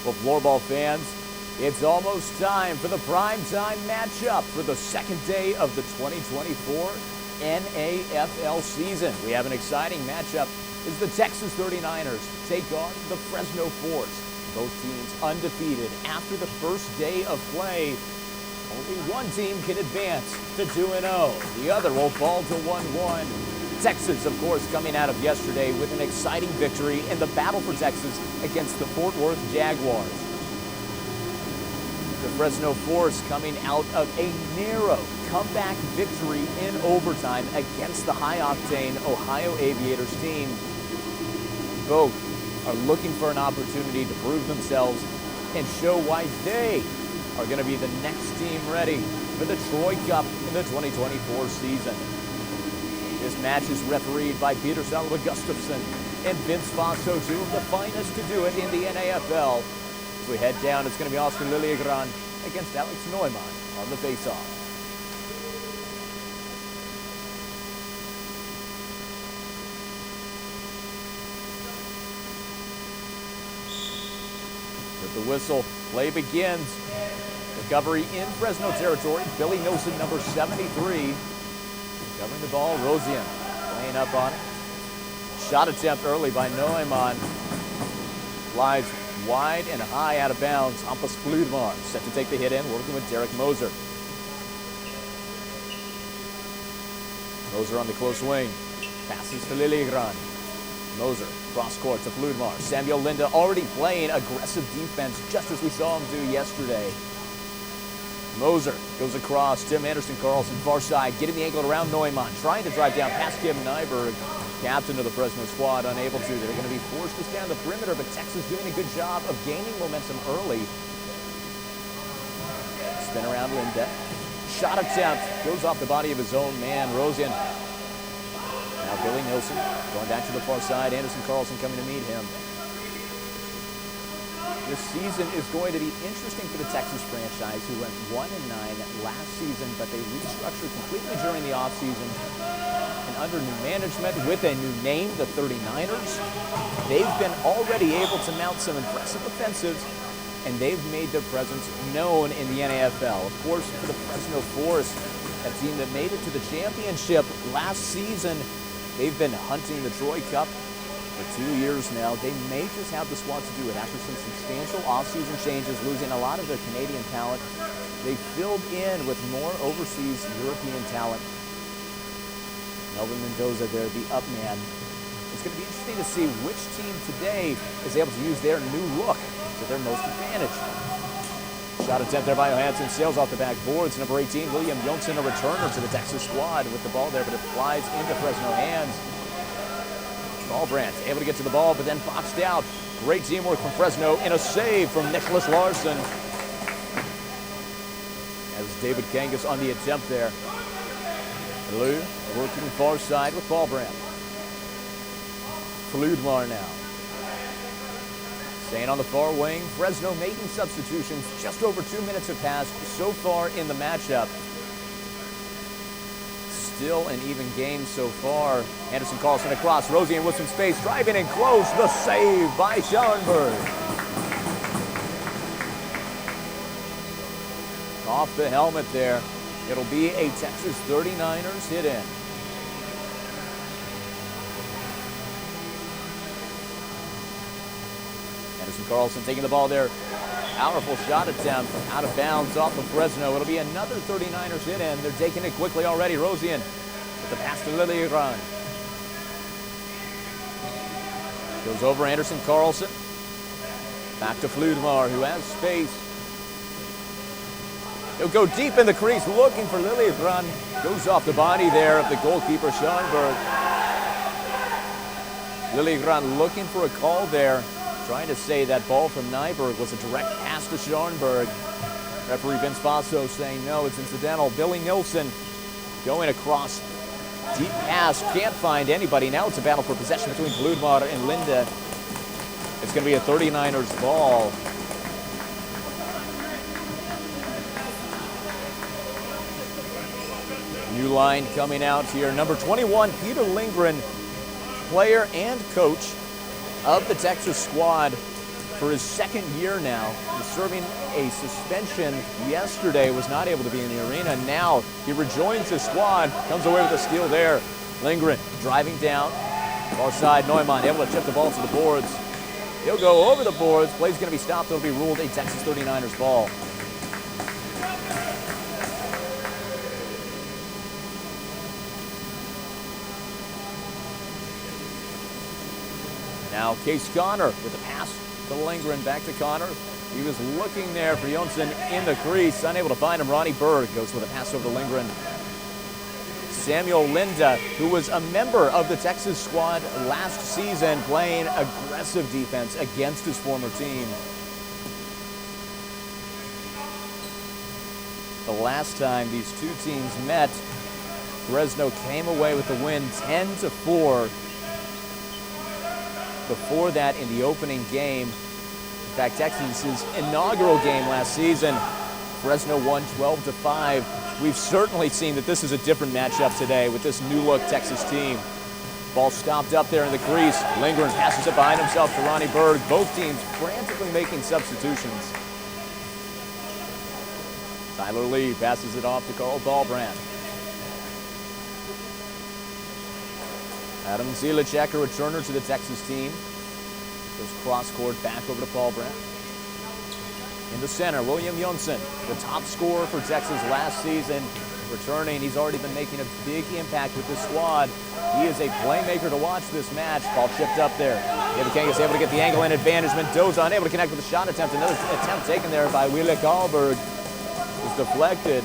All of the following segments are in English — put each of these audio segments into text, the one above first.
Well, floorball fans, it's almost time for the primetime matchup for the second day of the 2024 NAFL season. We have an exciting matchup as the Texas 39ers take on the Fresno Force. Both teams undefeated after the first day of play. Only one team can advance to 2-0. The other will fall to 1-1. Texas, of course, coming out of yesterday with an exciting victory in the battle for Texas against the Fort Worth Jaguars. The Fresno Force coming out of a narrow comeback victory in overtime against the high-octane Ohio Aviators team. Both are looking for an opportunity to prove themselves and show why they are going to be the next team ready for the Troy Cup in the 2024 season. This match is refereed by Peter Salva Gustafson and Vince Faso, two of the finest to do it in the NAFL. As we head down, it's going to be Oscar Lilligran against Alex Neumann on the face-off. With the whistle, play begins. Recovery in Fresno territory. Billy Nilsson, number 73. Covering the ball, Rosian playing up on it. Shot attempt early by Neumann. Flies wide and high out of bounds. Hampus Fludmar set to take the hit in, working with Derek Moser. Moser on the close wing. Passes to Lilligran. Moser, cross court to Fludmar. Samuel Linda already playing aggressive defense, just as we saw him do yesterday. Moser goes across. Tim Anderson-Carlson, far side, getting the angle around Neumann, trying to drive down past Kim Nyberg, captain of the Fresno squad, unable to. They're going to be forced to stay on the perimeter, but Texas doing a good job of gaining momentum early. Spin around Linda. Shot attempt goes off the body of his own man, Rosian. Now Billy Nilsson going back to the far side. Anderson-Carlson coming to meet him. This season is going to be interesting for the Texas franchise, who went 1-9 last season, but they restructured completely during the offseason. And under new management, with a new name, the 39ers, they've been already able to mount some impressive offensives, and they've made their presence known in the NAFL. Of course, for the Fresno Force, a team that made it to the championship last season, they've been hunting the Troy Cup for 2 years now. They may just have the squad to do it after some substantial offseason changes, losing a lot of their Canadian talent. They filled in with more overseas European talent. Melvin Mendoza there, the up man. It's going to be interesting to see which team today is able to use their new look to their most advantage. Shot attempt there by Johansson, sails off the backboards. Number 18, William Johnson, a returner to the Texas squad with the ball there, but it flies into Fresno hands. Ballbrandt able to get to the ball, but then boxed out. Great teamwork from Fresno and a save from Nicholas Larson. As David Kangas on the attempt there. Lou working far side with Ballbrandt. Fludmar now. Staying on the far wing. Fresno making substitutions. Just over 2 minutes have passed so far in the matchup. Still an even game so far. Anderson-Carlson across. Rosian with some space. Driving in close. The save by Schellenberg. Off the helmet there. It'll be a Texas 39ers hit in. Anderson-Carlson taking the ball there. Powerful shot attempt out of bounds off of Fresno. It'll be another 39ers hit in. They're taking it quickly already. Rosian with the pass to Lilligran. Goes over Anderson-Carlson. Back to Fludmar, who has space. He'll go deep in the crease looking for Lilligran. Goes off the body there of the goalkeeper, Schellenberg. Lilligran looking for a call there. Trying to say that ball from Nyberg was a direct pass to Schellenberg. Referee Vince Faso saying no, it's incidental. Billy Nilsson going across. Deep pass, can't find anybody. Now it's a battle for possession between Fludmar and Linda. It's going to be a 39ers ball. New line coming out here. Number 21, Peter Lindgren, player and coach of the Texas squad. for his second year now. He's serving a suspension yesterday, was not able to be in the arena. Now he rejoins his squad, comes away with a steal there. Lindgren driving down, far side, Neumann able to chip the ball to the boards. He'll go over the boards, play's going to be stopped, it'll be ruled a Texas 39ers ball. Now Case Connor with the pass to Lindgren, back to Connor. He was looking there for Jonsson in the crease, unable to find him. Ronnie Berg goes with a pass over to Lindgren. Samuel Linda, who was a member of the Texas squad last season, playing aggressive defense against his former team. The last time these two teams met, Fresno came away with the win 10-4. Before that, in the opening game, in fact, Texas's inaugural game last season, Fresno won 12-5. We've certainly seen that this is a different matchup today with this new-look Texas team. Ball stopped up there in the crease. Lindgren passes it behind himself to Ronnie Berg. Both teams frantically making substitutions. Tyler Lee passes it off to Carl Dahlbrand. Adam Zilacek, a returner to the Texas team. Goes cross-court back over to Paul Brandt. In the center, William Jonsson, the top scorer for Texas last season, returning. He's already been making a big impact with this squad. He is a playmaker to watch this match. Ball chipped up there. David King is able to get the angle and advantage. Mendoza unable to connect with a shot attempt. Another attempt taken there by Wille Karlberg. Was deflected.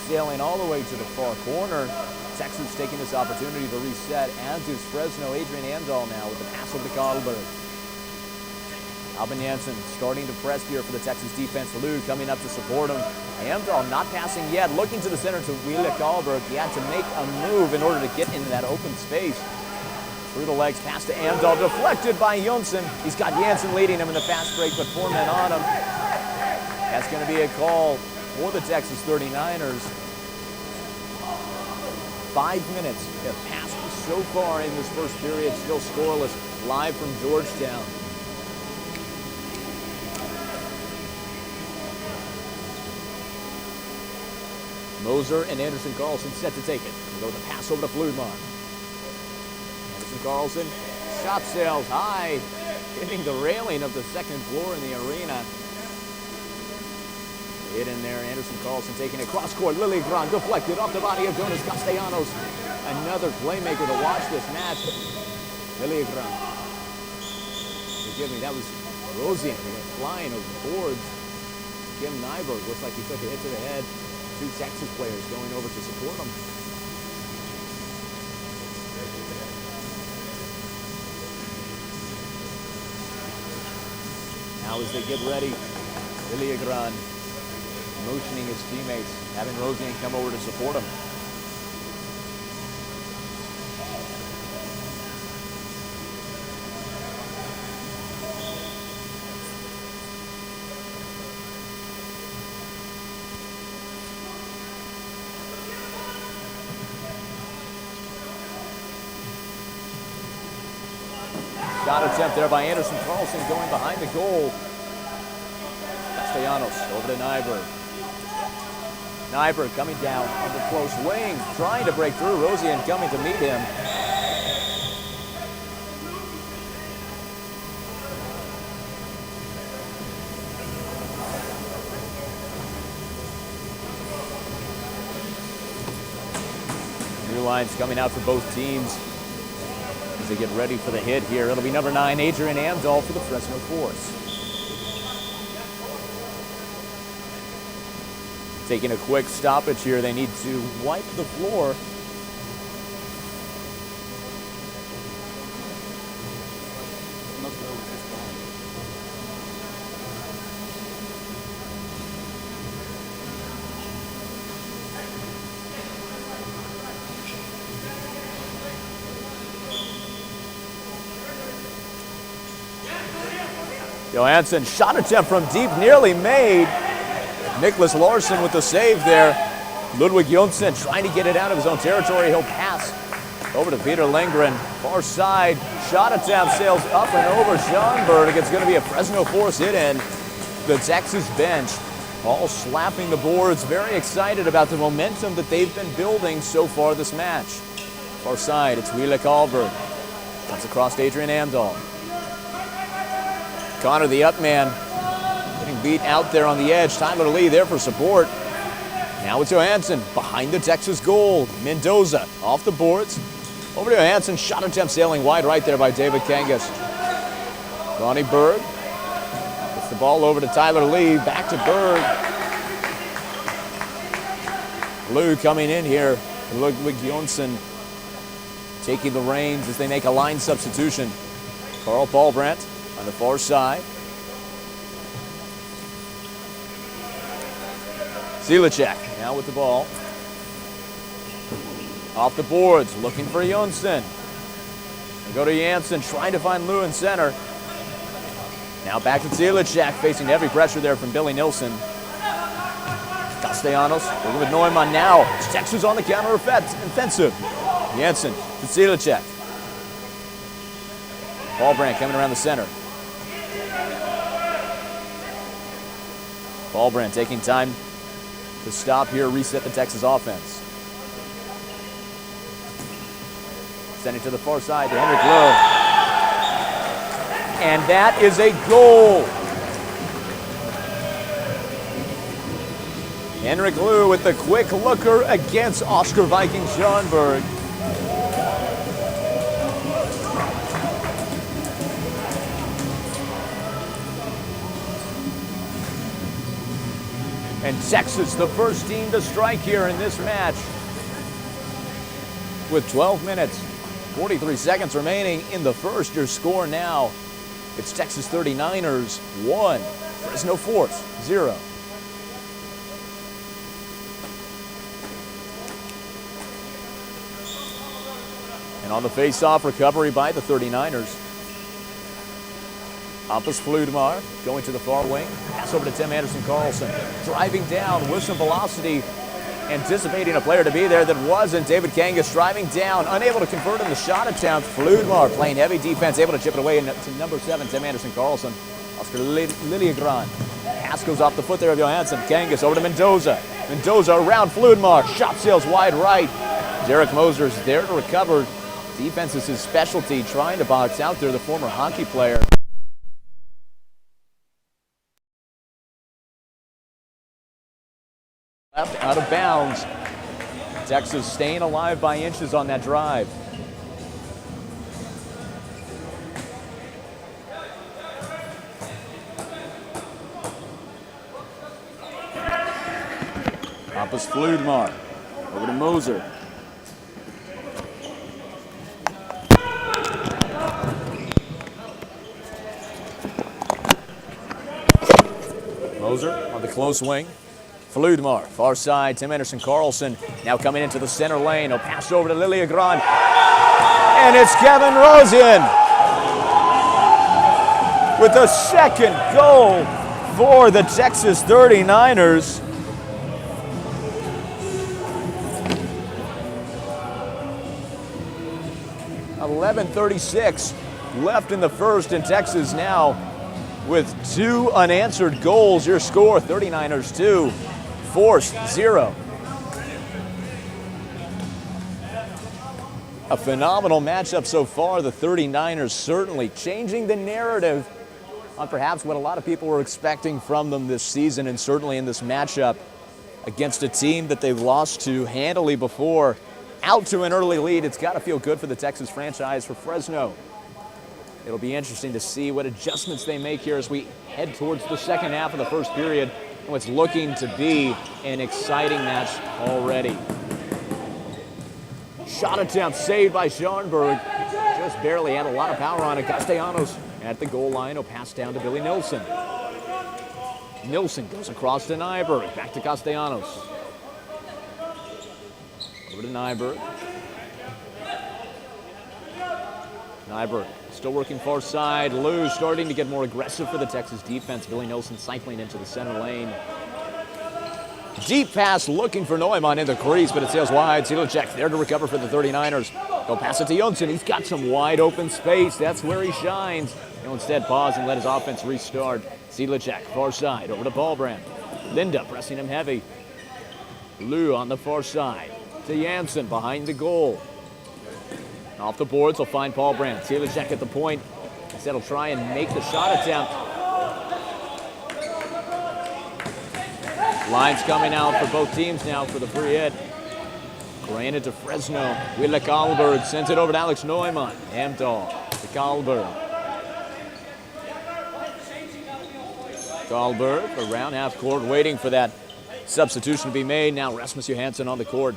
Sailing all the way to the far corner. Texas taking this opportunity to reset, as is Fresno. Adrian Amdahl now with the pass over to Karlberg. Alvin Janssen starting to press here for the Texas defense. Lou coming up to support him. Amdahl not passing yet, looking to the center to Wille Karlberg. He had to make a move in order to get into that open space. Through the legs, pass to Amdahl, deflected by Jonsson. He's got Janssen leading him in the fast break, but 4 men on him. That's going to be a call for the Texas 39ers. 5 minutes have passed so far in this first period, still scoreless, live from Georgetown. Moser and Anderson Carlson set to take it. We'll go with a pass over to Fludman. Anderson Carlson, shot sails high, hitting the railing of the second floor in the arena. Hit in there, Anderson Carlson taking it cross-court. Lilligran deflected off the body of Jonas Castellanos. Another playmaker to watch this match. Lilligran. Forgive me, that was Rosian. He went flying over the boards. Kim Nyberg looks like he took a hit to the head. 2 Texas players going over to support him. Now as they get ready, Lilligran motioning his teammates, having Rosian come over to support him. Shot attempt there by Anderson Carlson going behind the goal. Castellanos over to Nyberg. Nyberg coming down on the close wing, trying to break through. Rosian coming to meet him. New lines coming out for both teams as they get ready for the hit here. It'll be number 9, Adrian Amdahl for the Fresno Force. Taking a quick stoppage here. They need to wipe the floor. Johansson, shot attempt from deep, nearly made. Nicholas Larson with the save there. Ludwig Jonsson trying to get it out of his own territory. He'll pass over to Peter Lindgren. Far side, Shot attempt sails up and over Schonberg. It's going to be a Fresno force hit in. The Texas bench all slapping the boards, very excited about the momentum that they've been building so far this match. Far side, it's Wheeler Kalberg. Comes across Adrian Amdahl. Connor, the up man, getting beat out there on the edge. Tyler Lee there for support. Now it's Johansson behind the Texas goal. Mendoza off the boards. Over to Johansson. Shot attempt sailing wide right there by David Kangas. Ronnie Berg gets the ball over to Tyler Lee. Back to Berg. Blue coming in here. Ludwig Jonsson taking the reins as they make a line substitution. Carl Paulbrandt on the far side. Zilicek now with the ball. Off the boards, looking for Jonsson. They go to Janssen, trying to find Lou in center. Now back to Zilicek, facing heavy pressure there from Billy Nilsson. Castellanos working with Neumann now. Texas on the counter offensive. Janssen to Zilicek. Paulbrandt coming around the center. Paulbrandt taking time to stop here, reset the Texas offense. Sending to the far side to Henrik Lowe. And that is a goal. Henrik Lowe with the quick looker against Oscar Viking Schonberg. And Texas, the first team to strike here in this match. With 12 minutes, 43 seconds remaining in the first, your score now, it's Texas 39ers 1, Fresno Force 0. And on the face-off, recovery by the 39ers. Hampus Fludmar going to the far wing. Pass over to Tim Anderson-Carlson. Driving down with some velocity. Anticipating a player to be there that wasn't. David Kangas driving down. Unable to convert on the shot attempt. Fludmar playing heavy defense. Able to chip it away to number 7, Tim Anderson-Carlson. Oscar Lilligran. Pass goes off the foot there of Johansson. Kangas over to Mendoza. Mendoza around Fludmar. Shot sails wide right. Derek Moser's there to recover. Defense is his specialty. Trying to box out there the former hockey player. Left out of bounds. Texas staying alive by inches on that drive. Hampus Fludmar over to Moser. Moser on the close wing. Fludmar, far side, Tim Anderson-Carlson now coming into the center lane. He'll pass over to Lilligran. And it's Kevin Rosen with the second goal for the Texas 39ers. .11:36 left in the first, and Texas now with 2 unanswered goals. Your score, 39ers 2. Force 0. A phenomenal matchup so far. The 39ers certainly changing the narrative on perhaps what a lot of people were expecting from them this season, and certainly in this matchup against a team that they've lost to handily before. Out to an early lead. It's got to feel good for the Texas franchise. For Fresno, it'll be interesting to see what adjustments they make here as we head towards the second half of the first period. What's looking to be an exciting match already. Shot attempt saved by Schonberg. Just barely had a lot of power on it. Castellanos at the goal line will pass down to Billy Nilsson. Nilsson goes across to Nyberg. Back to Castellanos. Over to Nyberg. Nyberg still working far side. Lou starting to get more aggressive for the Texas defense. Billy Nilsson cycling into the center lane. Deep pass looking for Neumann in the crease, but it sails wide. Zilicek there to recover for the 39ers. Go pass it to Jonsson. He's got some wide open space. That's where he shines. He'll instead pause and let his offense restart. Silecek, far side, over to Paulbrand. Linda pressing him heavy. Lou on the far side to Janssen behind the goal. Off the boards, he'll find Paulbrand. Silecek at the point. Instead, he'll try and make the shot attempt. Lines coming out for both teams now for the free hit. Granted to Fresno. Wille Karlberg sends it over to Alex Neumann. Amdahl to Karlberg. Karlberg around half court, waiting for that substitution to be made. Now Rasmus Johansson on the court.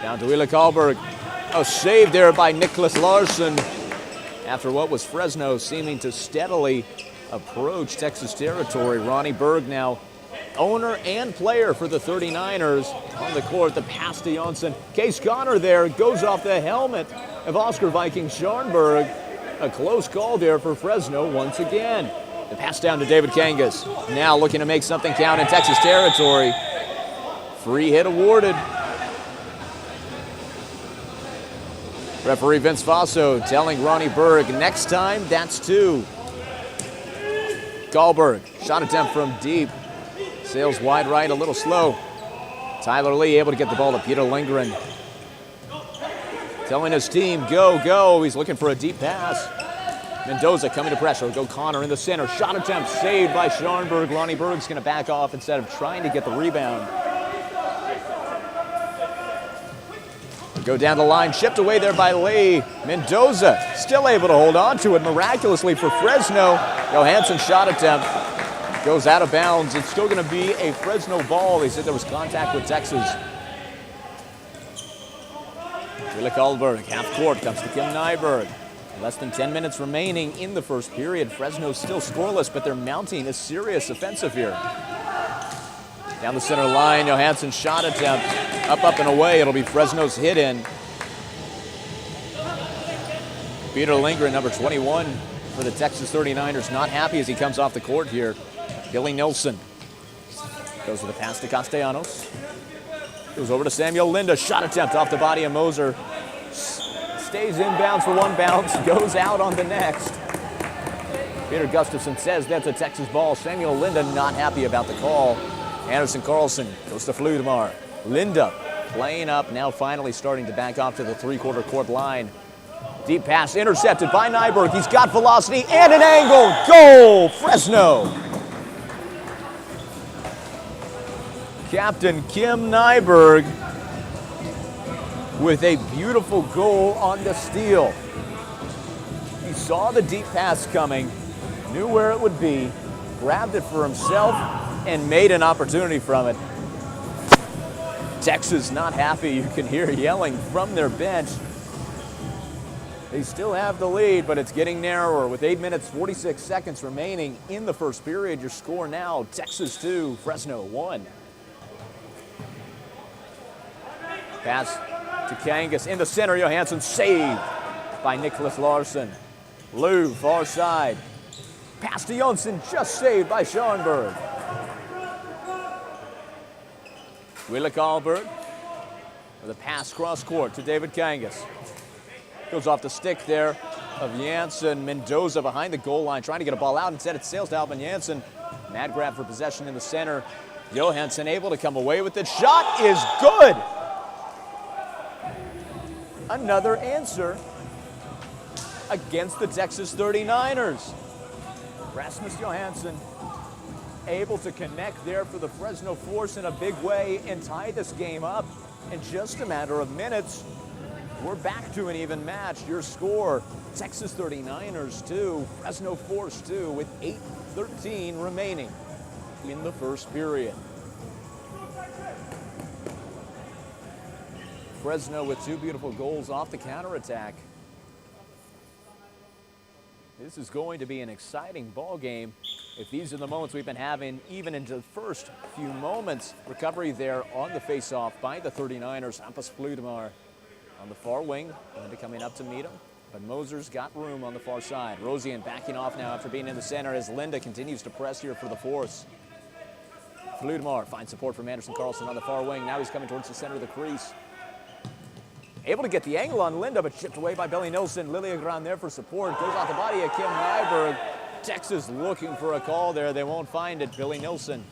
Down to Wille Karlberg. A save there by Niklas Larsson. After what was Fresno seeming to steadily approach Texas territory. Ronnie Berg now owner and player for the 39ers on the court. The pass to Jonsson. Case Connor there goes off the helmet of Oscar Viking Scharnberg. A close call there for Fresno once again. The pass down to David Kangas. Now looking to make something count in Texas territory. Free hit awarded. Referee Vince Faso telling Ronnie Berg, next time, that's 2. Karlberg, shot attempt from deep. Sails wide right, a little slow. Tyler Lee able to get the ball to Peter Lindgren. Telling his team, go, go. He's looking for a deep pass. Mendoza coming to pressure. Go Connor in the center. Shot attempt saved by Scharnberg. Ronnie Berg's going to back off instead of trying to get the rebound. Go down the line, shipped away there by Lee. Mendoza still able to hold on to it miraculously for Fresno. Johansson shot attempt goes out of bounds. It's still going to be a Fresno ball. They said there was contact with Texas. Wille Karlberg, half court, comes to Kim Nyberg. Less than 10 minutes remaining in the first period. Fresno's still scoreless, but they're mounting a serious offensive here. Down the center line, Johansson shot attempt. Up, and away. It'll be Fresno's hit in. Peter Lindgren, number 21 for the Texas 39ers. Not happy as he comes off the court here. Billy Nilsson goes with a pass to Castellanos. Goes over to Samuel Linda. Shot attempt off the body of Moser. Stays inbounds for one bounce. Goes out on the next. Peter Gustafson says that's a Texas ball. Samuel Linda not happy about the call. Anderson Carlson goes to Fludemar. Linda playing up, now finally starting to back off to the three-quarter court line. Deep pass intercepted by Nyberg. He's got velocity and an angle. Goal, Fresno. Captain Kim Nyberg with a beautiful goal on the steal. He saw the deep pass coming, knew where it would be, grabbed it for himself, and made an opportunity from it. Texas not happy. You can hear yelling from their bench. They still have the lead, but it's getting narrower with 8 minutes, 46 seconds remaining in the first period. Your score now, Texas 2, Fresno 1. Pass to Kangas in the center. Johansson saved by Niklas Larsson. Lou, far side. Pass to Jonsson, just saved by Scharnberg. Wille Karlberg with a pass cross court to David Kangas. Goes off the stick there of Janssen. Mendoza behind the goal line trying to get a ball out. Instead it sails to Alvin Janssen. Mad grab for possession in the center. Johansson able to come away with it. Shot is good. Another answer against the Texas 39ers. Rasmus Johansson able to connect there for the Fresno Force in a big way and tie this game up in just a matter of minutes. We're back to an even match. Your score, Texas 39ers 2, Fresno Force 2 with 8:13 remaining in the first period. Fresno with 2 beautiful goals off the counterattack. This is going to be an exciting ball game. If these are the moments we've been having, even into the first few moments, recovery there on the face-off by the 39ers. Hampus Fludemar on the far wing, going to be coming up to meet him. But Moser's got room on the far side. Rosian backing off now after being in the center as Linda continues to press here for the Force. Fludemar finds support from Anderson Carlson on the far wing. Now he's coming towards the center of the crease. Able to get the angle on Linda, but chipped away by Billy Nilsson. Lilliegran there for support. Goes off the body of Kim Nyberg. Texas looking for a call there. They won't find it. Billy Nilsson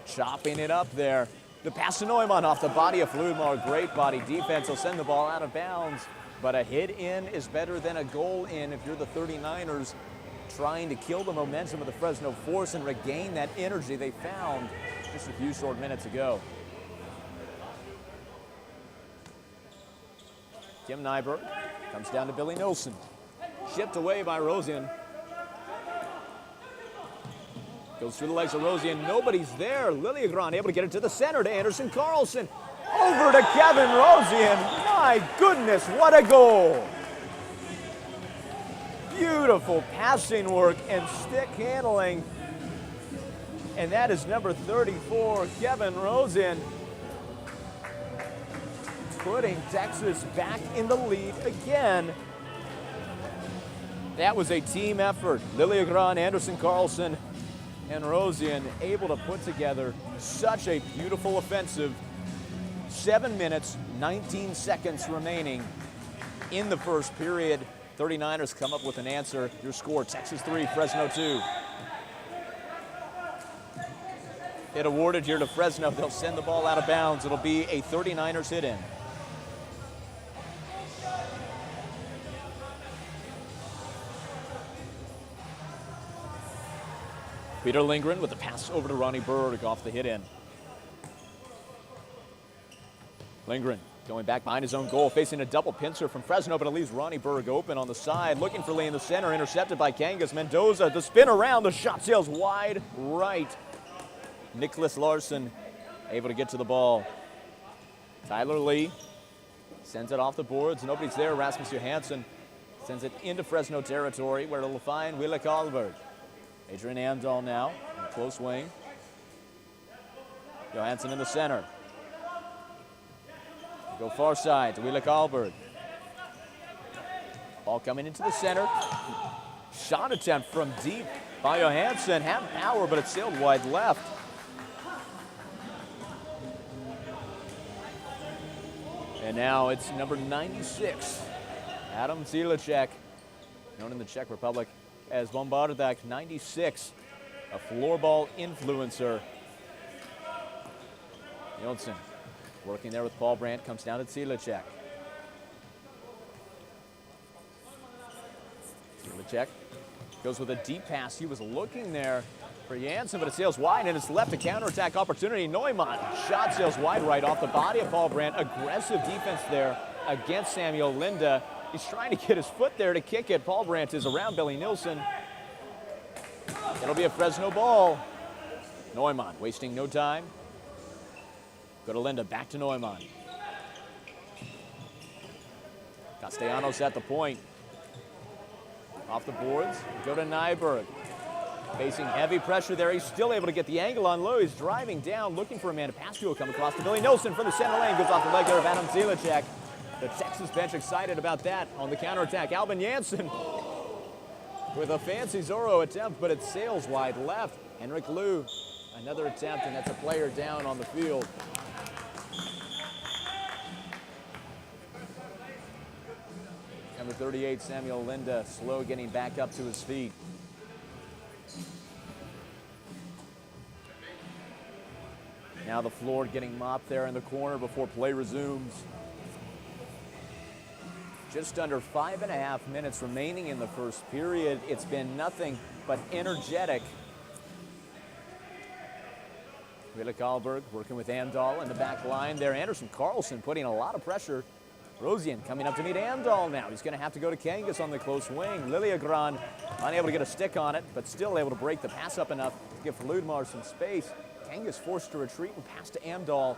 chopping it up there. The pass to Neumann off the body of Floorball. Great body defense. He'll send the ball out of bounds. But a hit in is better than a goal in if you're the 39ers trying to kill the momentum of the Fresno Force and regain that energy they found just a few short minutes ago. Kim Nyberg comes down to Billy Nilsson. Shipped away by Rosian. Goes through the legs of Rosian. Nobody's there. Lilliegran able to get it to the center to Anderson Carlson. Over to Kevin Rosian. My goodness, what a goal. Beautiful passing work and stick handling. And that is number 34, Kevin Rosian, putting Texas back in the lead again. That was a team effort. Lilliegran, Anderson Carlson, and Rosian able to put together such a beautiful offensive. 7 minutes, 19 seconds remaining in the first period. 39ers come up with an answer. Your score, Texas 3, Fresno 2. It awarded here to Fresno. They'll send the ball out of bounds. It'll be a 39ers hit in. Peter Lindgren with the pass over to Ronnie Berg off the hit in. Lindgren going back behind his own goal, facing a double pincer from Fresno, but it leaves Ronnie Berg open on the side, looking for Lee in the center, intercepted by Kangas. Mendoza, the spin around, the shot sails wide right. Nicholas Larson able to get to the ball. Tyler Lee sends it off the boards. Nobody's there. Rasmus Johansson sends it into Fresno territory where it'll find Wille Karlberg. Adrian Amdahl now in the close wing. Johansson in the center. Go far side to Wille Karlberg. Ball coming into the center. Shot attempt from deep by Johansson. Had power, but it sailed wide left. And now it's number 96, Adam Zilicek, known in the Czech Republic as Bombardak 96, a floorball influencer. Jonsson working there with Paul Brandt, comes down to Zilicek. Zilicek goes with a deep pass. He was looking there for Janssen, but it sails wide, and it's left a counterattack opportunity. Neumann, shot sails wide right off the body of Paul Brandt. Aggressive defense there against Samuel Linda. He's trying to get his foot there to kick it. Paul Brandt is around Billy Nilsson. It'll be a Fresno ball. Neumann wasting no time. Go to Linda, back to Neumann. Castellanos at the point. Off the boards, go to Nyberg. Facing heavy pressure there. He's still able to get the angle on low. He's driving down, looking for a man to pass to. He'll come across to Billy Nilsson from the center lane. Goes off the leg there of Adam Zilicek. The Texas bench excited about that on the counterattack. Albin Janssen with a fancy Zorro attempt, but it sails wide left. Henrik Lou, another attempt, and that's a player down on the field. Number 38, Samuel Linda, slow getting back up to his feet. Now the floor getting mopped there in the corner before play resumes. Just under 5.5 minutes remaining in the first period. It's been nothing but energetic. Wille Karlberg working with Amdahl in the back line there. Anderson Carlson putting a lot of pressure. Rosian coming up to meet Amdahl now. He's going to have to go to Kangas on the close wing. Lilliegran unable to get a stick on it, but still able to break the pass up enough to give Ludmar some space. Kangas forced to retreat and pass to Amdahl.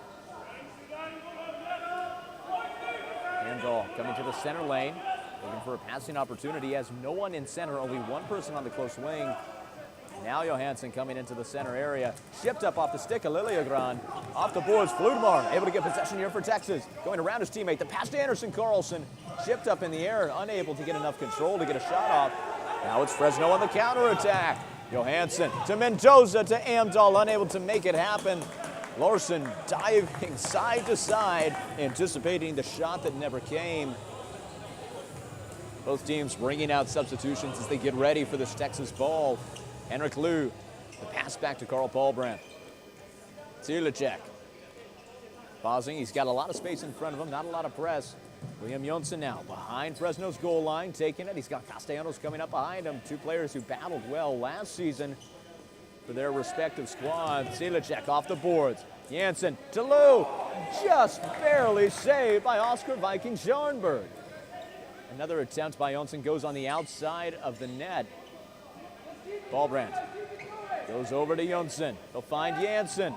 Amdahl coming to the center lane, looking for a passing opportunity. He has no one in center, only one person on the close wing. Now Johansson coming into the center area. Shipped up off the stick of Lilliegran. Off the boards, Fludmar able to get possession here for Texas. Going around his teammate. The pass to Anderson Carlson. Shipped up in the air, unable to get enough control to get a shot off. Now it's Fresno on the counterattack. Johansson to Mendoza to Amdahl, unable to make it happen. Larson diving side to side, anticipating the shot that never came. Both teams bringing out substitutions as they get ready for this Texas ball. Henrik Lou, the pass back to Carl Paulbrandt. Zilicek, pausing. He's got a lot of space in front of him, not a lot of press. William Jonsson now behind Fresno's goal line, taking it. He's got Castellanos coming up behind him. Two players who battled well last season for their respective squads. Zilicek off the boards. Janssen to Lou, just barely saved by Oscar Viking Scharnberg. Another attempt by Jonsson goes on the outside of the net. Paulbrandt goes over to Jonsson. He'll find Janssen.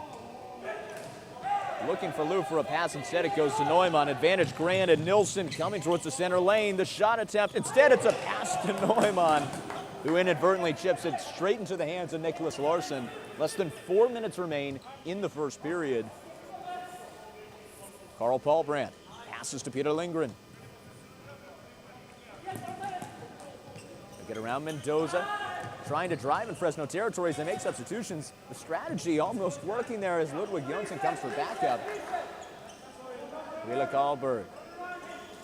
Looking for Lou for a pass. Instead, it goes to Neumann. Advantage granted. Nilsson coming towards the center lane. The shot attempt. Instead, it's a pass to Neumann, who inadvertently chips it straight into the hands of Nicholas Larson. Less than 4 minutes remain in the first period. Carl Paulbrandt passes to Peter Lindgren. They get around Mendoza, trying to drive in Fresno territory as they make substitutions. The strategy almost working there as Ludwig Jonsson comes for backup. Wille Karlberg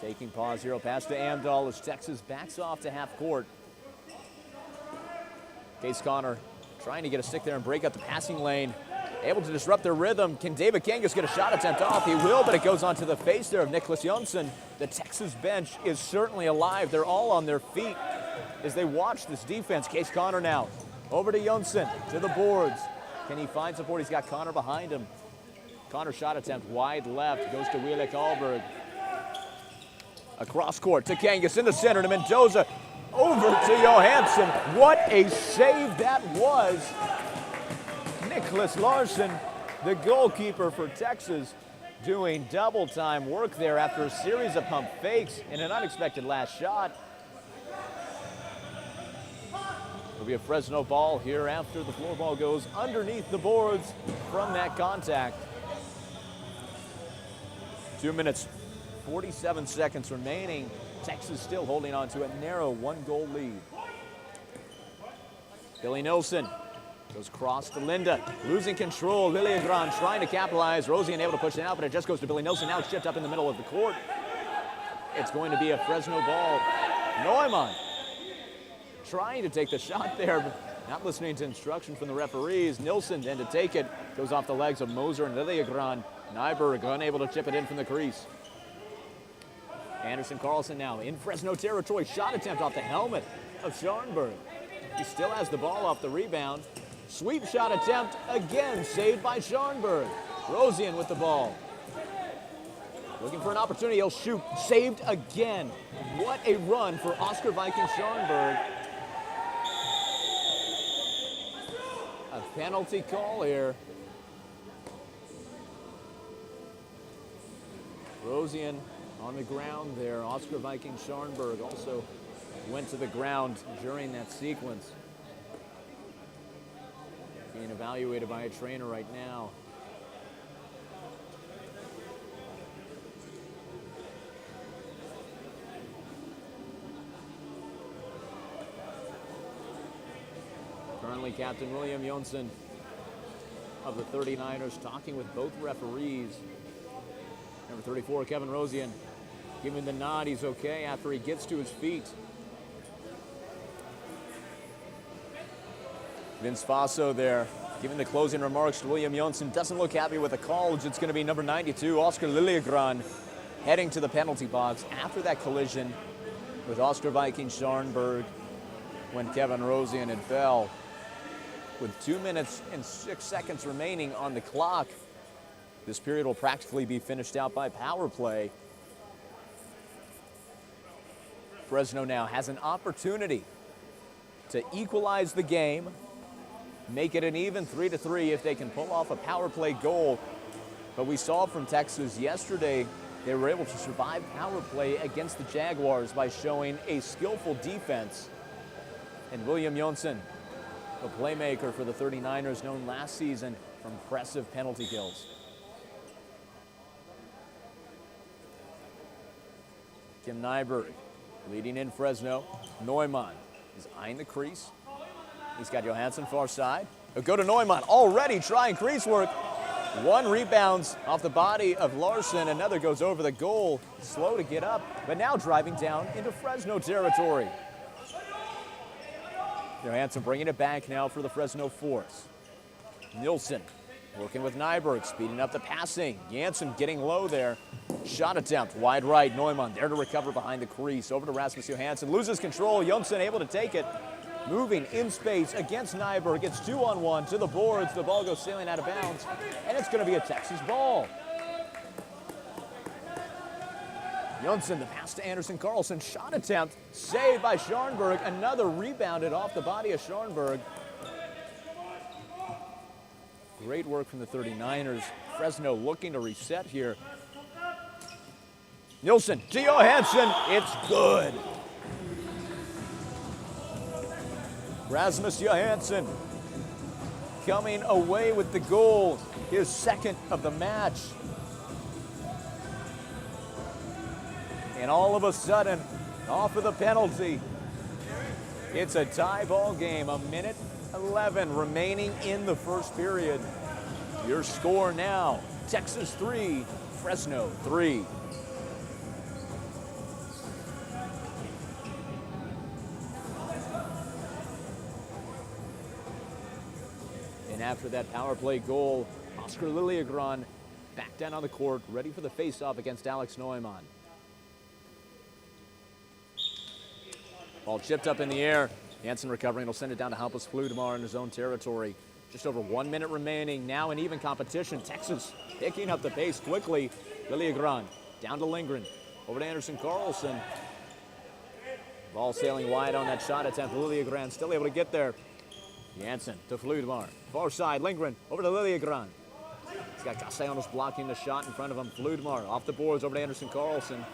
taking pause here. Pass to Amdahl as Texas backs off to half court. Case Connor trying to get a stick there and break up the passing lane. Able to disrupt their rhythm. Can David Kangas get a shot attempt off? He will, but it goes onto the face there of Nicholas Jonsson. The Texas bench is certainly alive. They're all on their feet as they watch this defense. Case Connor now over to Jonsson, to the boards. Can he find support? He's got Connor behind him. Connor shot attempt wide left, goes to Wille Karlberg. Across court to Kangas in the center to Mendoza. Over to Johansson. What a save that was. Nicholas Larson, the goalkeeper for Texas, doing double time work there after a series of pump fakes and an unexpected last shot. It'll be a Fresno ball here after the floor ball goes underneath the boards from that contact. 2 minutes, 47 seconds remaining. Texas still holding on to a narrow 1-goal lead. Billy Nilsson goes cross to Linda, losing control. Lilliegran trying to capitalize. Rosian able to push it out, but it just goes to Billy Nilsson. Now it's chipped up in the middle of the court. It's going to be a Fresno ball. Neumann trying to take the shot there, but not listening to instruction from the referees. Nilsson then to take it. Goes off the legs of Moser and Lilliegran. Nyberg unable to chip it in from the crease. Anderson Carlson now in Fresno territory. Shot attempt off the helmet of Scharnberg. He still has the ball off the rebound. Sweep shot attempt again, saved by Scharnberg. Rosian with the ball. Looking for an opportunity, he'll shoot. Saved again. What a run for Oscar Viking Scharnberg. A penalty call here. Rosian on the ground there. Oscar Viking Scharnberg also went to the ground during that sequence. Being evaluated by a trainer right now. Currently, Captain William Jonsson of the 39ers talking with both referees. Number 34, Kevin Rosian, giving the nod. He's okay after he gets to his feet. Vince Faso there, giving the closing remarks to William Jonsson. Doesn't look happy with the call. It's going to be number 92, Oscar Lilliegran, heading to the penalty box after that collision with Oscar Viking Scharnberg when Kevin Rosian had fell. With 2 minutes and 6 seconds remaining on the clock, this period will practically be finished out by power play. Fresno now has an opportunity to equalize the game, make it an even 3-3 if they can pull off a power play goal. But we saw from Texas yesterday, they were able to survive power play against the Jaguars by showing a skillful defense. And William Jonsson, a playmaker for the 39ers, known last season for impressive penalty kills. Tim Nyberg leading in Fresno. Neumann is eyeing the crease. He's got Johansson far side. He'll go to Neumann, already trying crease work. One rebounds off the body of Larson. Another goes over the goal. Slow to get up, but now driving down into Fresno territory. Johansson bringing it back now for the Fresno Force. Nilsson working with Nyberg, speeding up the passing. Janssen getting low there. Shot attempt, wide right. Neumann there to recover behind the crease. Over to Rasmus Johansson, loses control. Janssen able to take it. Moving in space against Nyberg. It's 2-on-1 to the boards. The ball goes sailing out of bounds, and it's going to be a Texas ball. Janssen, the pass to Anderson Carlson. Shot attempt, saved by Scharnberg. Another rebounded off the body of Scharnberg. Great work from the 39ers. Fresno looking to reset here. Nilsson to Johansson. It's good. Rasmus Johansson coming away with the goal, his second of the match. And all of a sudden, off of the penalty, it's a tie ball game. 1:11 remaining in the first period. Your score now, Texas 3, Fresno 3. And after that power play goal, Oscar Liliegron back down on the court, ready for the face-off against Alex Neumann. Ball chipped up in the air. Janssen recovering, will send it down to Hampus Fludemar in his own territory. Just over 1 minute remaining, now in even competition. Texas picking up the pace quickly. Liliegron down to Lindgren, over to Anderson Carlson. Ball sailing wide on that shot attempt. Liliegron still able to get there. Janssen to Fludemar, far side, Lindgren over to Liliegron. He's got Castellanos blocking the shot in front of him. Fludemar off the boards over to Anderson Carlson.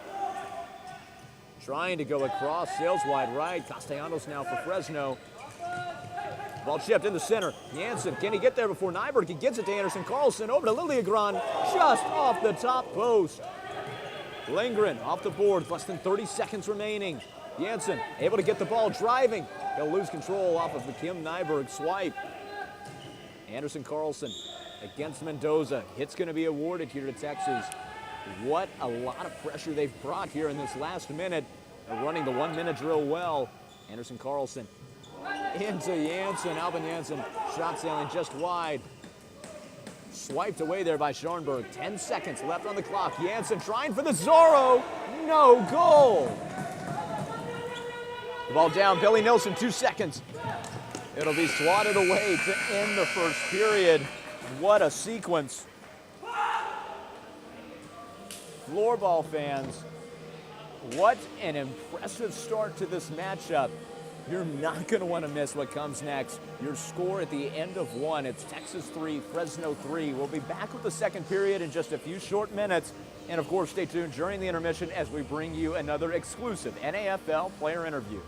Trying to go across, sails wide right. Castellanos now for Fresno. Ball chipped in the center. Janssen, can he get there before Nyberg? He gets it to Anderson Carlson, over to Liliegron, just off the top post. Lindgren off the board, less than 30 seconds remaining. Janssen able to get the ball driving. He'll lose control off of the Kim Nyberg swipe. Anderson Carlson against Mendoza. Hit's going to be awarded here to Texas. What a lot of pressure they've brought here in this last minute. They're running the 1 minute drill well. Anderson Carlson into Janssen. Alvin Janssen shot sailing just wide. Swiped away there by Scharnberg. 10 seconds left on the clock. Janssen trying for the Zorro. No goal. The ball down. Billy Nilsson, 2 seconds. It'll be swatted away to end the first period. What a sequence. Floorball fans, what an impressive start to this matchup. You're not going to want to miss what comes next. Your score at the end of one, it's Texas 3, Fresno 3. We'll be back with the second period in just a few short minutes. And of course, stay tuned during the intermission as we bring you another exclusive NAFL player interview.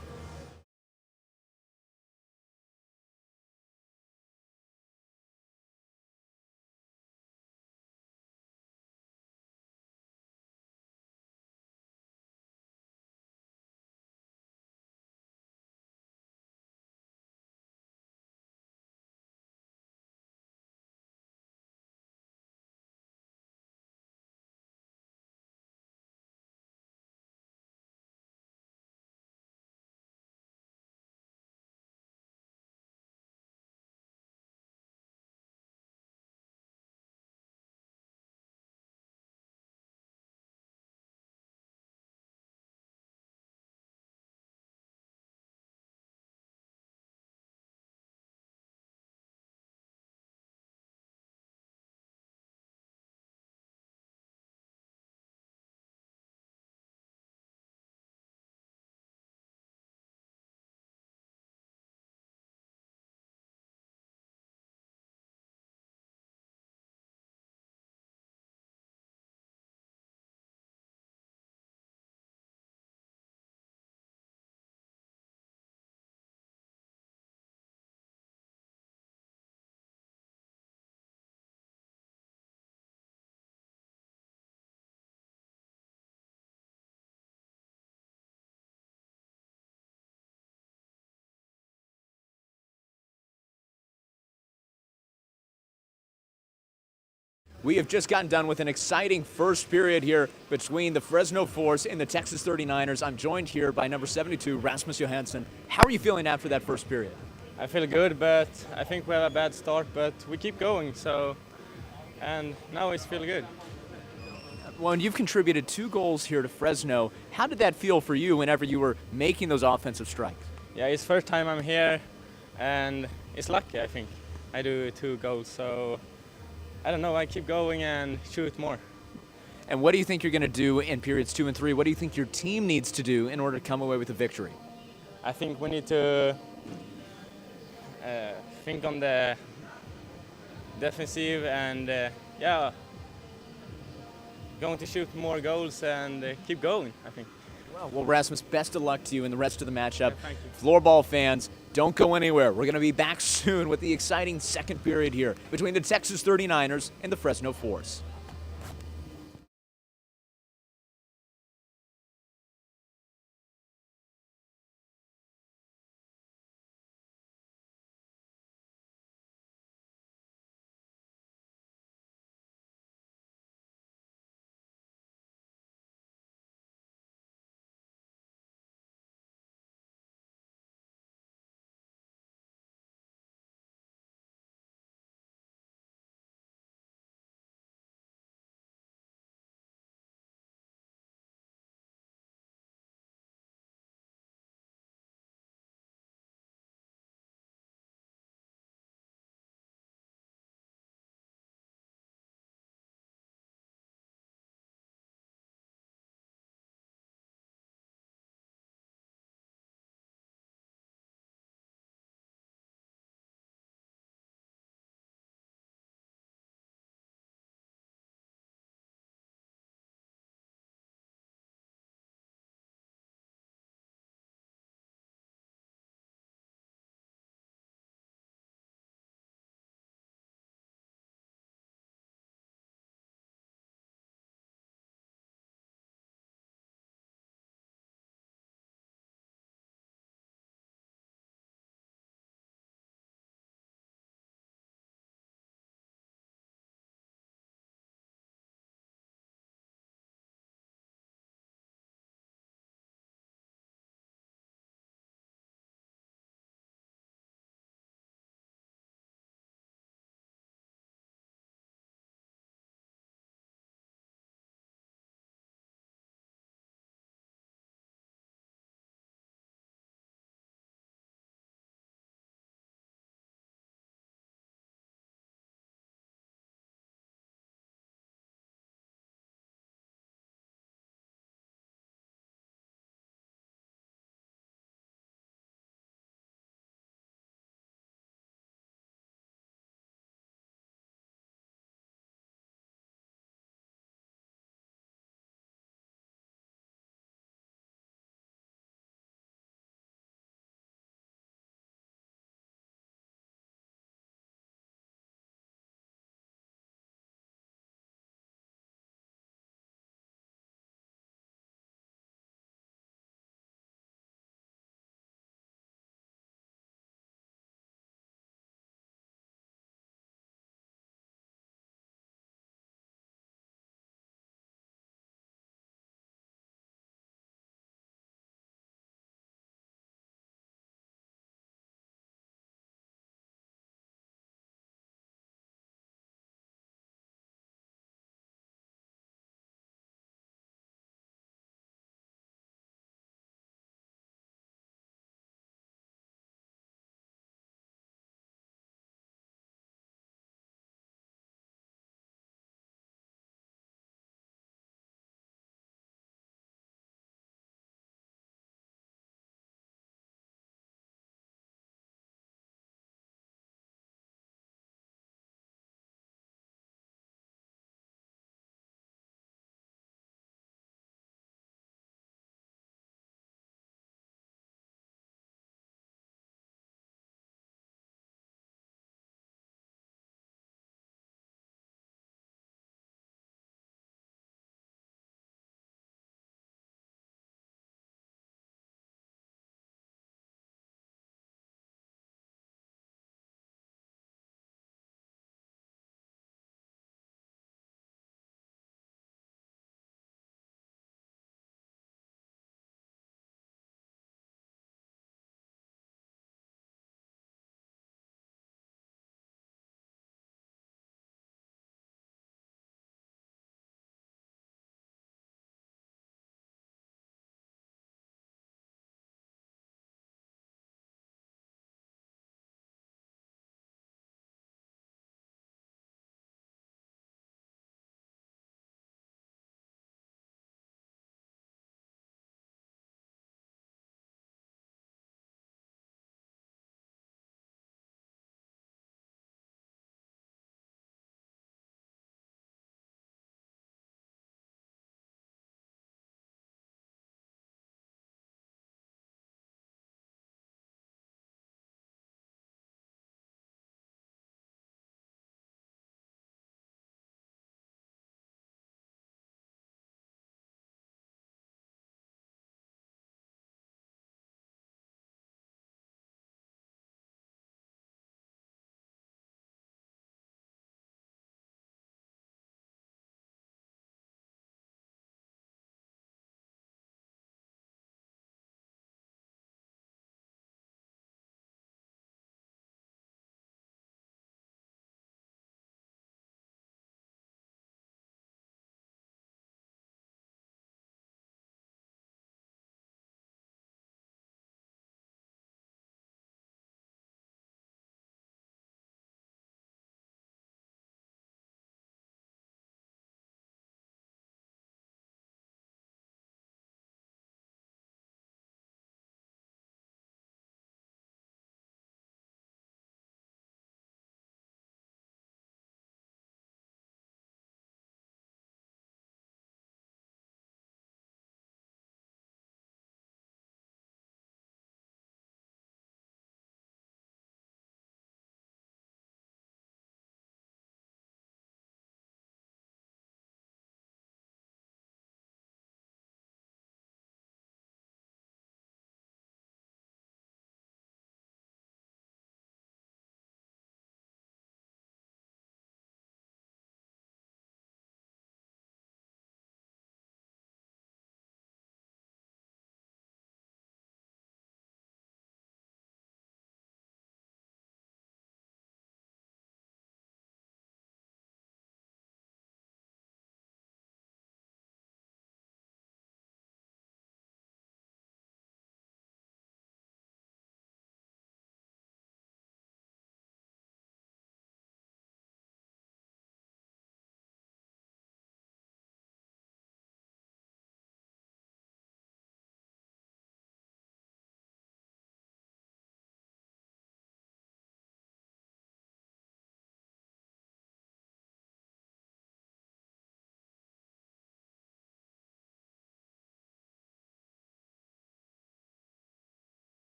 We have just gotten done with an exciting first period here between the Fresno Force and the Texas 39ers. I'm joined here by number 72, Rasmus Johansson. How are you feeling after that first period? I feel good, but I think we have a bad start, but we keep going, and now it's feel good. Well, and you've contributed 2 goals here to Fresno. How did that feel for you whenever you were making those offensive strikes? Yeah, it's first time I'm here, and it's lucky, I think. I do 2 goals, so I don't know, I keep going and shoot more. And what do you think you're going to do in periods 2 and 3? What do you think your team needs to do in order to come away with a victory? I think we need to think on the defensive and, going to shoot more goals and keep going, I think. Well, Rasmus, best of luck to you in the rest of the matchup. Yeah, thank you. Floorball fans, don't go anywhere. We're going to be back soon with the exciting second period here between the Texas 39ers and the Fresno Force.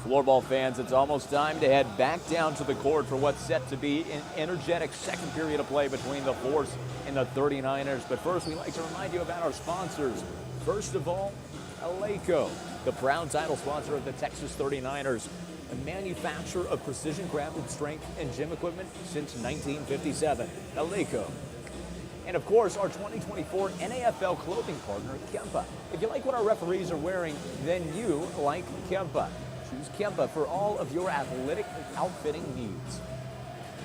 Floorball fans, it's almost time to head back down to the court for what's set to be an energetic second period of play between the Force and the 39ers. But first, we'd like to remind you about our sponsors. First of all, Eleiko, the proud title sponsor of the Texas 39ers, a manufacturer of precision-crafted strength and gym equipment since 1957. Eleiko. And of course, our 2024 NAFL clothing partner, Kempa. If you like what our referees are wearing, then you like Kempa. Choose Kempa for all of your athletic outfitting needs.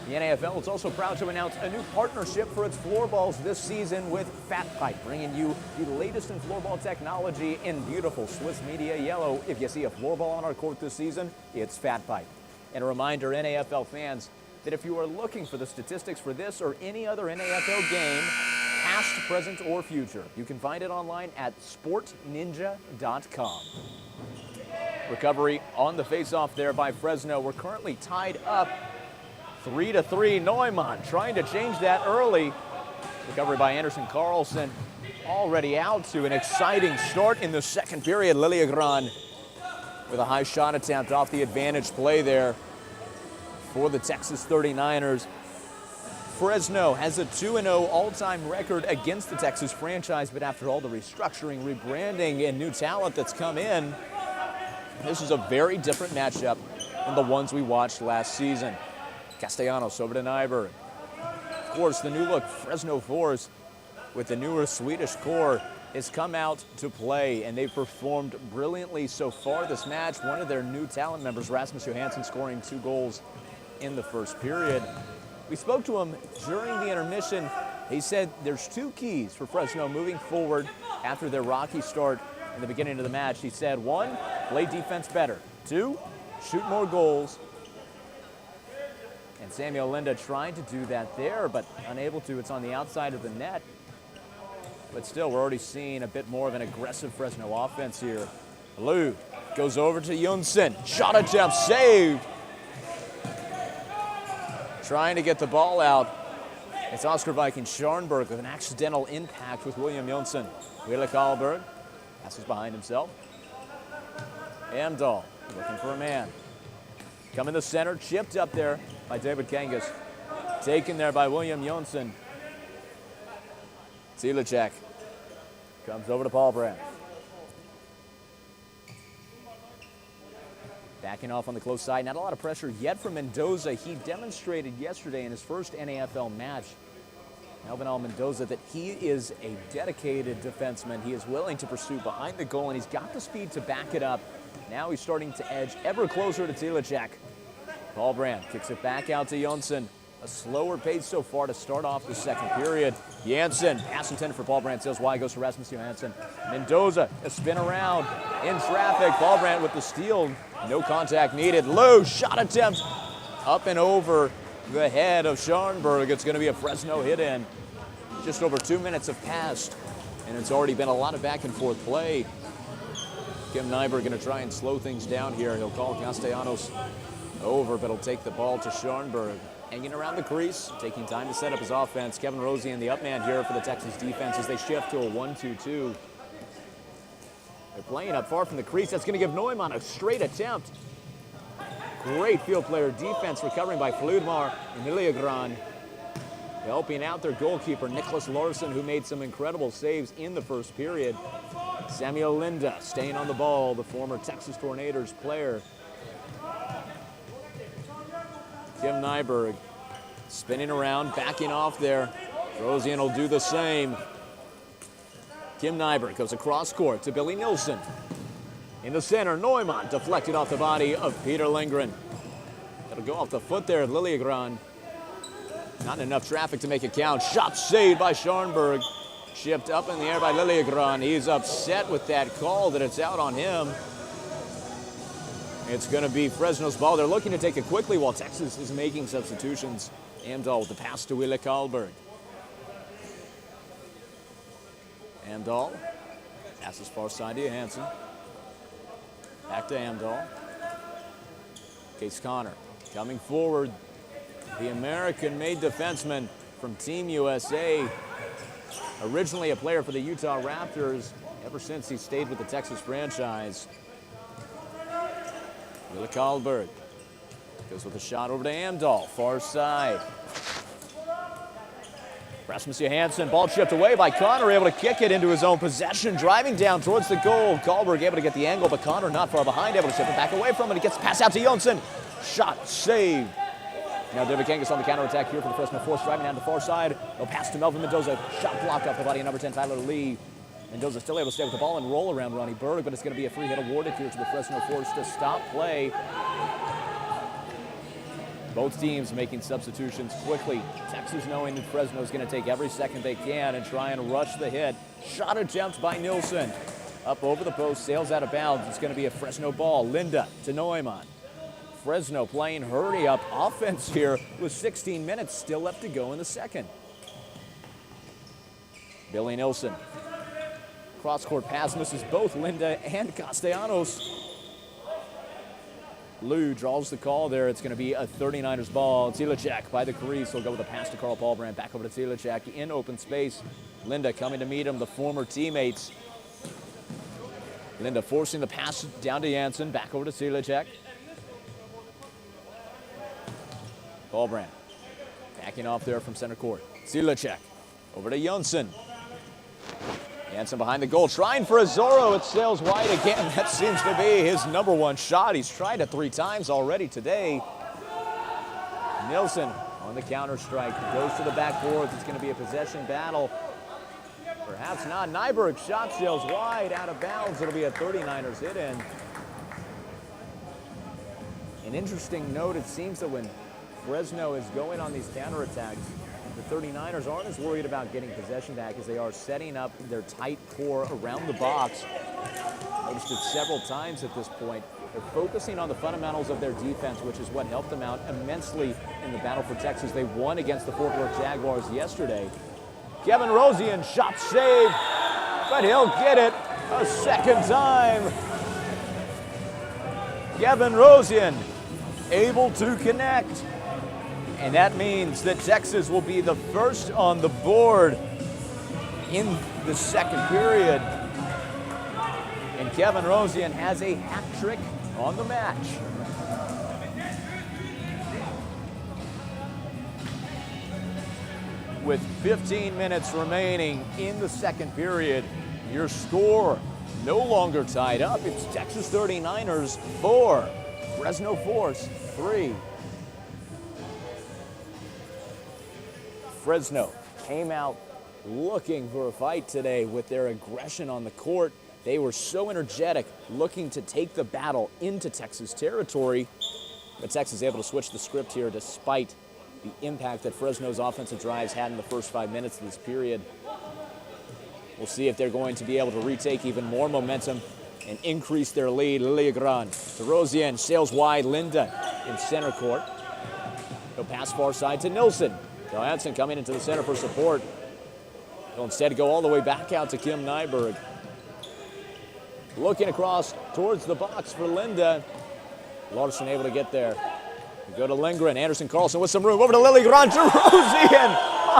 The NAFL is also proud to announce a new partnership for its floorballs this season with Fat Pipe, bringing you the latest in floorball technology in beautiful Swiss media yellow. If you see a floorball on our court this season, it's Fat Pipe. And a reminder, NAFL fans, that if you are looking for the statistics for this or any other NAFL game, past, present, or future, you can find it online at sportninja.com. Recovery on the face-off there by Fresno. We're currently tied up 3-3. Neumann trying to change that early. Recovery by Anderson Carlson. Already out to an exciting start in the second period. Liliagran with a high shot attempt off the advantage play there for the Texas 39ers. Fresno has a 2-0 all-time record against the Texas franchise, but after all the restructuring, rebranding, and new talent that's come in, this is a very different matchup than the ones we watched last season. Castellanos over to Nyberg. Of course, the new look Fresno Force with the newer Swedish core has come out to play, and they've performed brilliantly so far this match. One of their new talent members, Rasmus Johansson, scoring 2 goals in the first period. We spoke to him during the intermission. He said there's 2 keys for Fresno moving forward after their rocky start in the beginning of the match. He said, 1, play defense better. 2, shoot more goals. And Samuel Linda trying to do that there, but unable to. It's on the outside of the net. But still, we're already seeing a bit more of an aggressive Fresno offense here. Lou goes over to Jonsson. Shot attempt saved. Trying to get the ball out. It's Oscar Viking Scharnberg with an accidental impact with William Jonsson. Wille Karlberg passes behind himself. Amdahl looking for a man. Coming to center, chipped up there by David Kangas. Taken there by William Jonsson. Zilicek comes over to Paul Brandt. Backing off on the close side. Not a lot of pressure yet from Mendoza. He demonstrated yesterday in his first NAFL match, Melvin Mendoza, that he is a dedicated defenseman. He is willing to pursue behind the goal, and he's got the speed to back it up. Now he's starting to edge ever closer to Zilicek. Paul Brandt kicks it back out to Jonsson. A slower pace so far to start off the second period. Janssen, pass intended for Paul Brandt, sails wide, goes to Rasmus Johansson. Mendoza, a spin around, in traffic. Paul Brandt with the steal, no contact needed. Low shot attempt, up and over the head of Scharnberg. It's going to be a Fresno hit-in. Just over 2 minutes have passed, and it's already been a lot of back and forth play. Kim Nyberg going to try and slow things down here. He'll call Castellanos over, but he'll take the ball to Scharnberg. Hanging around the crease, taking time to set up his offense. Kevin Rosian, the up man here for the Texas defense as they shift to a 1-2-2. They're playing up far from the crease. That's going to give Neumann a straight attempt. Great field player defense, recovering by Fludmar and Liliagran. Helping out their goalkeeper, Nicholas Larson, who made some incredible saves in the first period. Samuel Linda staying on the ball, the former Texas Tornadoes player. Kim Nyberg spinning around, backing off there. Rosian will do the same. Kim Nyberg goes across court to Billy Nilsson. In the center, Neumann deflected off the body of Peter Lindgren. That'll go off the foot there, Liliagran. Not enough traffic to make it count. Shot saved by Scharnberg. Shipped up in the air by Liliagran. He's upset with that call that it's out on him. It's going to be Fresno's ball. They're looking to take it quickly while Texas is making substitutions. Amdahl with the pass to Wille Karlberg. Amdahl passes far side to Johansson. Back to Amdahl. Case Connor coming forward. The American-made defenseman from Team USA. Originally a player for the Utah Raptors. Ever since he stayed with the Texas franchise. Willa Karlberg goes with a shot over to Amdahl, far side. Rasmus Johansson, ball chipped away by Connor, able to kick it into his own possession, driving down towards the goal. Karlberg able to get the angle, but Connor not far behind, able to chip it back away from it. He gets the pass out to Jonsson. Shot saved. Now David Kangas on the counterattack here for the Fresno Force, driving down the far side. They'll pass to Melvin Mendoza. Shot blocked off the body of number 10, Tyler Lee. Mendoza still able to stay with the ball and roll around Ronnie Berg, but it's going to be a free hit awarded here to the Fresno Force to stop play. Both teams making substitutions quickly. Texas knowing that Fresno is going to take every second they can and try and rush the hit. Shot attempt by Nilsson. Up over the post, sails out of bounds. It's going to be a Fresno ball. Linda to Neumann. Fresno playing hurry-up offense here with 16 minutes still left to go in the second. Billy Nilsson. Cross-court pass misses both Linda and Castellanos. Lou draws the call there. It's going to be a 39ers ball. Zilicek by the crease. He'll go with a pass to Carl Paulbrand. Back over to Zilicek in open space. Linda coming to meet him, the former teammates. Linda forcing the pass down to Janssen. Back over to Zilicek. Paulbrand backing off there from center court. Zilicek over to Jonsson. Janssen behind the goal, trying for a Zorro. It sails wide again. That seems to be his number one shot. He's tried it 3 times already today. Nilsson on the counter strike. Goes to the backboards. It's going to be a possession battle. Perhaps not. Nyberg shot sails wide, out of bounds. It'll be a 39ers hit in. An interesting note, it seems that when Fresno is going on these counterattacks, the 39ers aren't as worried about getting possession back as they are setting up their tight core around the box. Noticed it several times at this point. They're focusing on the fundamentals of their defense, which is what helped them out immensely in the battle for Texas. They won against the Fort Worth Jaguars yesterday. Kevin Rosian, shot saved, but he'll get it a second time. Kevin Rosian able to connect. And that means that Texas will be the first on the board in the second period. And Kevin Rosian has a hat trick on the match. With 15 minutes remaining in the second period, your score no longer tied up. It's Texas 39ers 4, Fresno Force 3. Fresno came out looking for a fight today with their aggression on the court. They were so energetic, looking to take the battle into Texas territory. But Texas able to switch the script here despite the impact that Fresno's offensive drives had in the first 5 minutes of this period. We'll see if they're going to be able to retake even more momentum and increase their lead. Lilligran to Rosian, sails wide. Linda in center court. He'll pass far side to Nilsson. Johansson coming into the center for support. He'll instead go all the way back out to Kim Nyberg. Looking across towards the box for Linda. Larson able to get there. We go to Lindgren. Anderson Carlson with some room. Over to Lilligran to Rosian.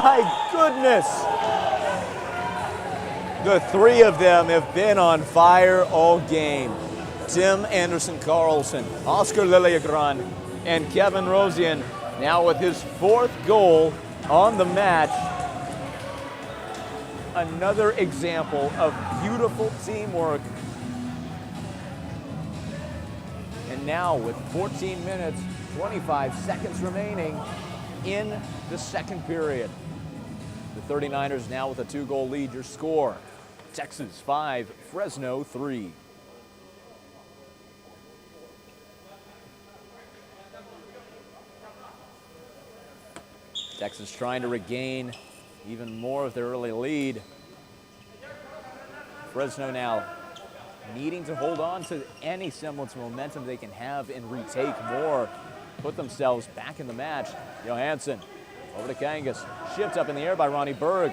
My goodness. The 3 of them have been on fire all game. Tim Anderson Carlson, Oscar Lilligran, and Kevin Rosian now with his 4th goal on the match. Another example of beautiful teamwork. And now with 14 minutes, 25 seconds remaining in the second period. The 39ers now with a 2-goal lead. Your score, Texas 5, Fresno 3. Texas trying to regain even more of their early lead. Fresno now needing to hold on to any semblance of momentum they can have and retake more, put themselves back in the match. Johansson over to Kangas, shipped up in the air by Ronnie Berg.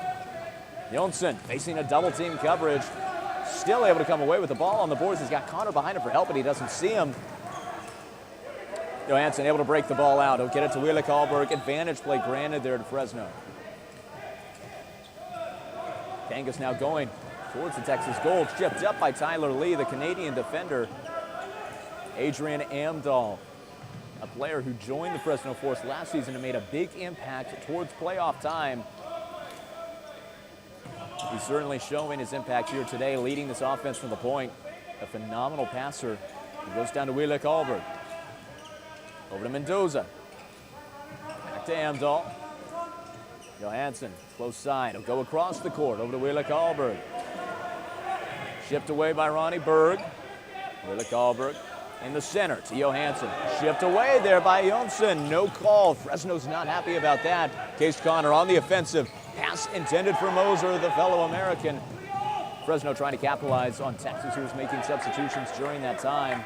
Jonsson facing a double team coverage, still able to come away with the ball on the boards. He's got Connor behind him for help, but he doesn't see him. Johansson able to break the ball out. He'll get it to Willa Karlberg. Advantage play granted there to Fresno. Kangas now going towards the Texas goal. Chipped up by Tyler Lee, the Canadian defender. Adrian Amdahl, a player who joined the Fresno Force last season and made a big impact towards playoff time. He's certainly showing his impact here today, leading this offense from the point. A phenomenal passer. He goes down to Wille Karlberg. Over to Mendoza. Back to Amdahl. Johansson, close side. He'll go across the court. Over to Wille Karlberg. Shipped away by Ronnie Berg. Wille Karlberg in the center to Johansson. Shipped away there by Jonsson. No call. Fresno's not happy about that. Case Connor on the offensive. Pass intended for Moser, the fellow American. Fresno trying to capitalize on Texas, who was making substitutions during that time.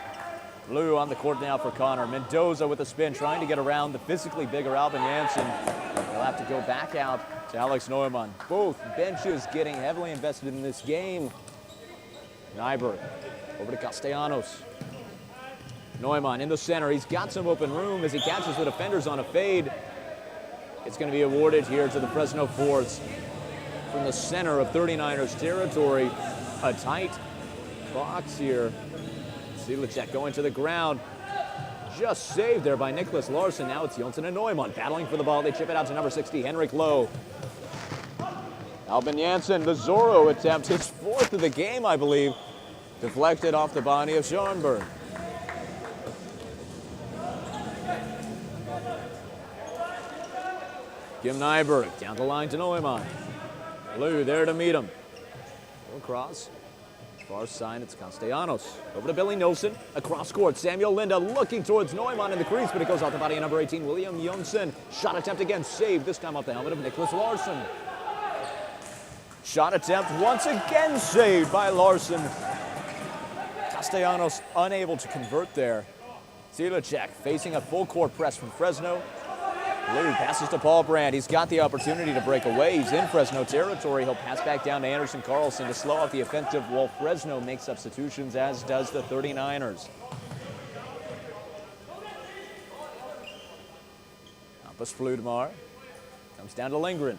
Blue on the court now for Connor. Mendoza with a spin, trying to get around the physically bigger Albin Janssen. He'll have to go back out to Alex Neumann. Both benches getting heavily invested in this game. Nyberg over to Castellanos. Neumann in the center. He's got some open room as he catches the defenders on a fade. It's going to be awarded here to the Fresno Force from the center of 39ers territory. A tight box here. Silecek going to the ground. Just saved there by Nicholas Larson. Now it's Jonsson and Neumann battling for the ball. They chip it out to number 60, Henrik Lowe. Albin Janssen, the Zorro attempt, his fourth of the game, I believe. Deflected off the body of Schoenberg. Kim Nyberg down the line to Neumann. Blue there to meet him. Across. Far side, it's Castellanos. Over to Billy Nilsson. Across court, Samuel Linda looking towards Neumann in the crease, but it goes off the body of number 18, William Jonsson. Shot attempt again, saved, this time off the helmet of Nicholas Larson. Shot attempt once again saved by Larson. Castellanos unable to convert there. Silecek facing a full court press from Fresno. Blue passes to Paul Brandt. He's got the opportunity to break away. He's in Fresno territory. He'll pass back down to Anderson Carlson to slow off the offensive while Fresno makes substitutions, as does the 39ers. Hampus Fludmar comes down to Lindgren.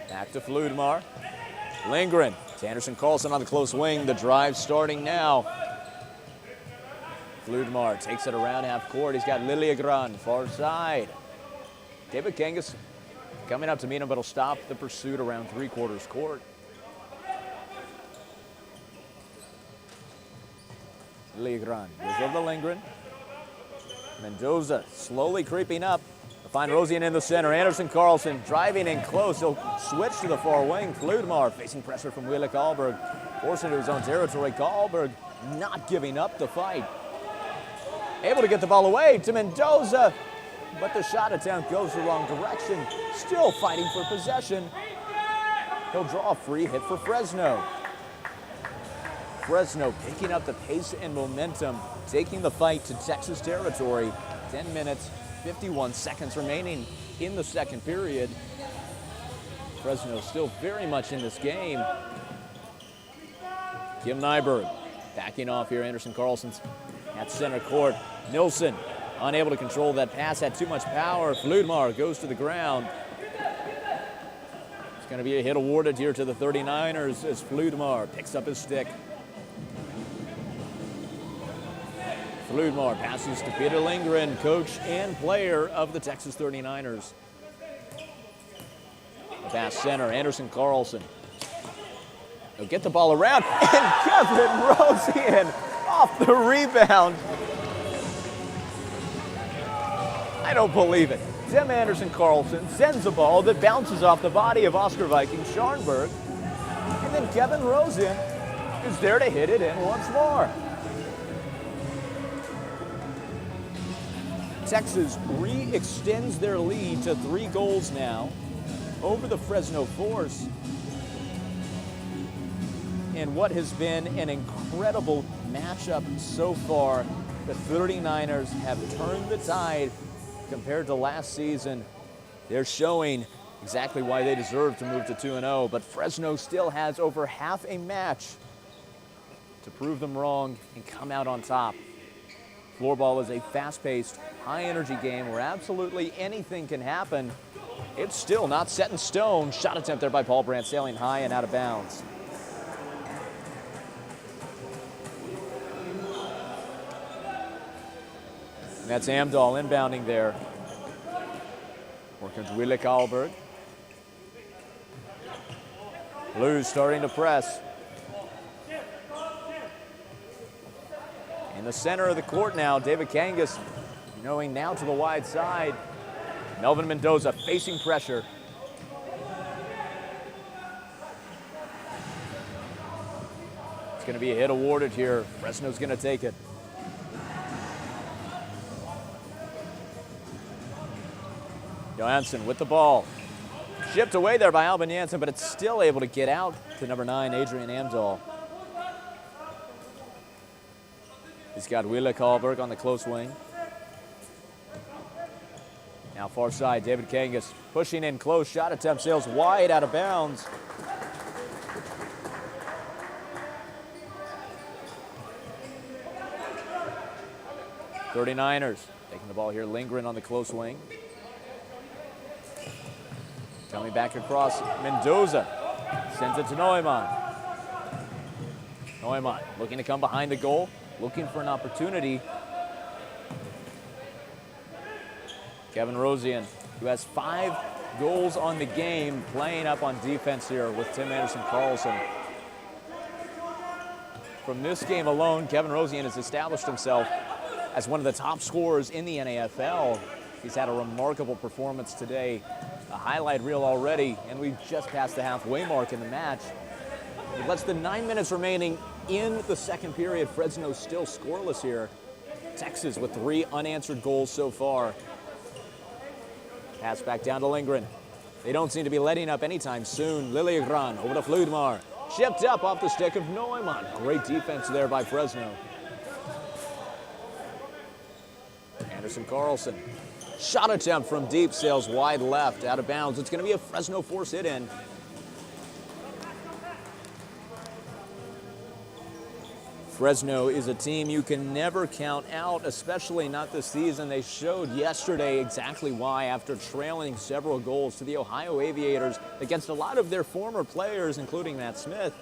Back to Fludmar. Lindgren to Anderson Carlson on the close wing. The drive starting now. Fludmar takes it around half court. He's got Liljegren far side. David Kangas coming up to meet him, but he'll stop the pursuit around three-quarters court. Liljegren goes over to Lindgren. Mendoza slowly creeping up. To find Rosian in the center. Anderson Carlson driving in close. He'll switch to the far wing. Fludmar facing pressure from Wille Karlberg. Forcing into his own territory. Karlberg not giving up the fight. Able to get the ball away to Mendoza, but the shot attempt goes the wrong direction. Still fighting for possession. He'll draw a free hit for Fresno. Fresno picking up the pace and momentum, taking the fight to Texas territory. 10 minutes, 51 seconds remaining in the second period. Fresno still very much in this game. Kim Nyberg backing off here. Anderson Carlson's at center court. Nilsson unable to control that pass, had too much power. Fludmar goes to the ground. It's going to be a hit awarded here to the 39ers as Fludmar picks up his stick. Fludmar passes to Peter Lindgren, coach and player of the Texas 39ers. The pass center, Anderson Carlson. He'll get the ball around, and Kevin Rosian off the rebound. I don't believe it. Tim Anderson Carlson sends a ball that bounces off the body of Oscar Viking Scharnberg, and then Kevin Rosian is there to hit it in once more. Texas re-extends their lead to 3 goals now over the Fresno Force. And what has been an incredible matchup so far. The 39ers have turned the tide compared to last season. They're showing exactly why they deserve to move to 2-0, but Fresno still has over half a match to prove them wrong and come out on top. Floorball is a fast-paced, high-energy game where absolutely anything can happen. It's still not set in stone. Shot attempt there by Paul Brandt, sailing high and out of bounds. That's Amdahl inbounding there. Working to Wille Karlberg. Blues starting to press. In the center of the court now, David Kangas going now to the wide side. Melvin Mendoza facing pressure. It's going to be a hit awarded here. Fresno's going to take it. Johansson with the ball. Shipped away there by Albin Janssen, but it's still able to get out to number 9, Adrian Amdahl. He's got Wille Karlberg on the close wing. Now far side, David Kangas pushing in close. Shot attempt sails wide out of bounds. '39ers taking the ball here. Lindgren on the close wing. Coming back across, Mendoza sends it to Neumann. Neumann looking to come behind the goal, looking for an opportunity. Kevin Rosian, who has 5 goals on the game, playing up on defense here with Tim Anderson-Carlson. From this game alone, Kevin Rosian has established himself as one of the top scorers in the NAFL. He's had a remarkable performance today. A highlight reel already, and we've just passed the halfway mark in the match. With less than 9 minutes remaining in the second period, Fresno's still scoreless here. Texas with 3 unanswered goals so far. Pass back down to Lindgren. They don't seem to be letting up anytime soon. Liljegren over to Fludmar. Shipped up off the stick of Neumann. Great defense there by Fresno. Anderson-Carlson. Shot attempt from deep, sails wide left, out of bounds. It's going to be a Fresno force hit-in. Fresno is a team you can never count out, especially not this season. They showed yesterday exactly why after trailing several goals to the Ohio Aviators against a lot of their former players, including Matt Smith.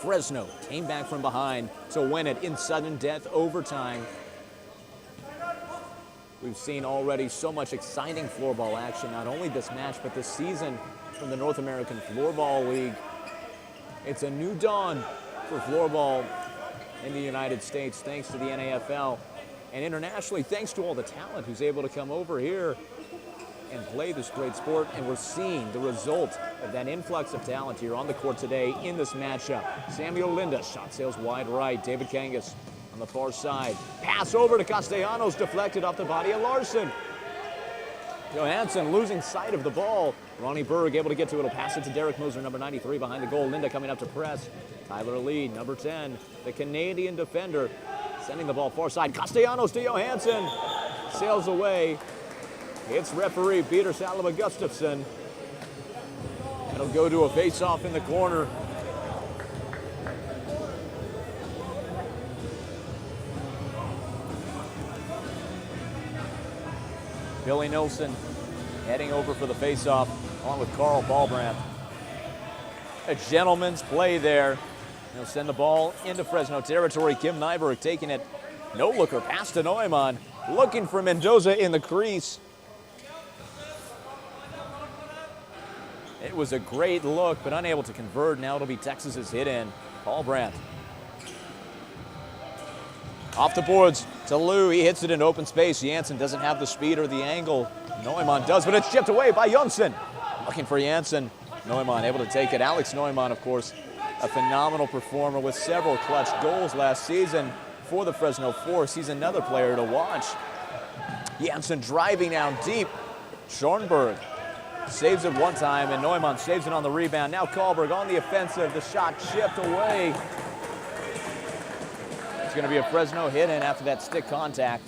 Fresno came back from behind to win it in sudden death overtime. We've seen already so much exciting floorball action, not only this match, but this season from the North American Floorball League. It's a new dawn for floorball in the United States, thanks to the NAFL, and internationally, thanks to all the talent who's able to come over here and play this great sport. And we're seeing the result of that influx of talent here on the court today in this matchup. Samuel Linda, shot sails wide right. David Kangas on the far side. Pass over to Castellanos, deflected off the body of Larson. Johansson losing sight of the ball. Ronnie Berg able to get to it. He'll pass it to Derek Moser, number 93, behind the goal. Linda coming up to press. Tyler Lee, number 10, the Canadian defender, sending the ball far side. Castellanos to Johansson. Sails away. Hits referee Peter Salama Gustafsson. It'll go to a face-off in the corner. Billy Nilsson heading over for the face-off, along with Carl Ballbrandt. A gentleman's play there. He'll send the ball into Fresno territory. Kim Nyberg taking it. No-looker pass to Neumann. Looking for Mendoza in the crease. It was a great look, but unable to convert. Now it'll be Texas's hit-in. Ballbrandt. Off the boards to Lou. He hits it in open space. Janssen doesn't have the speed or the angle. Neumann does, but it's chipped away by Janssen. Looking for Janssen. Neumann able to take it. Alex Neumann, of course, a phenomenal performer with several clutch goals last season for the Fresno Force. He's another player to watch. Janssen driving down deep. Schornberg saves it one time, and Neumann saves it on the rebound. Now Karlberg on the offensive. The shot chipped away. It's going to be a Fresno hit-in after that stick contact.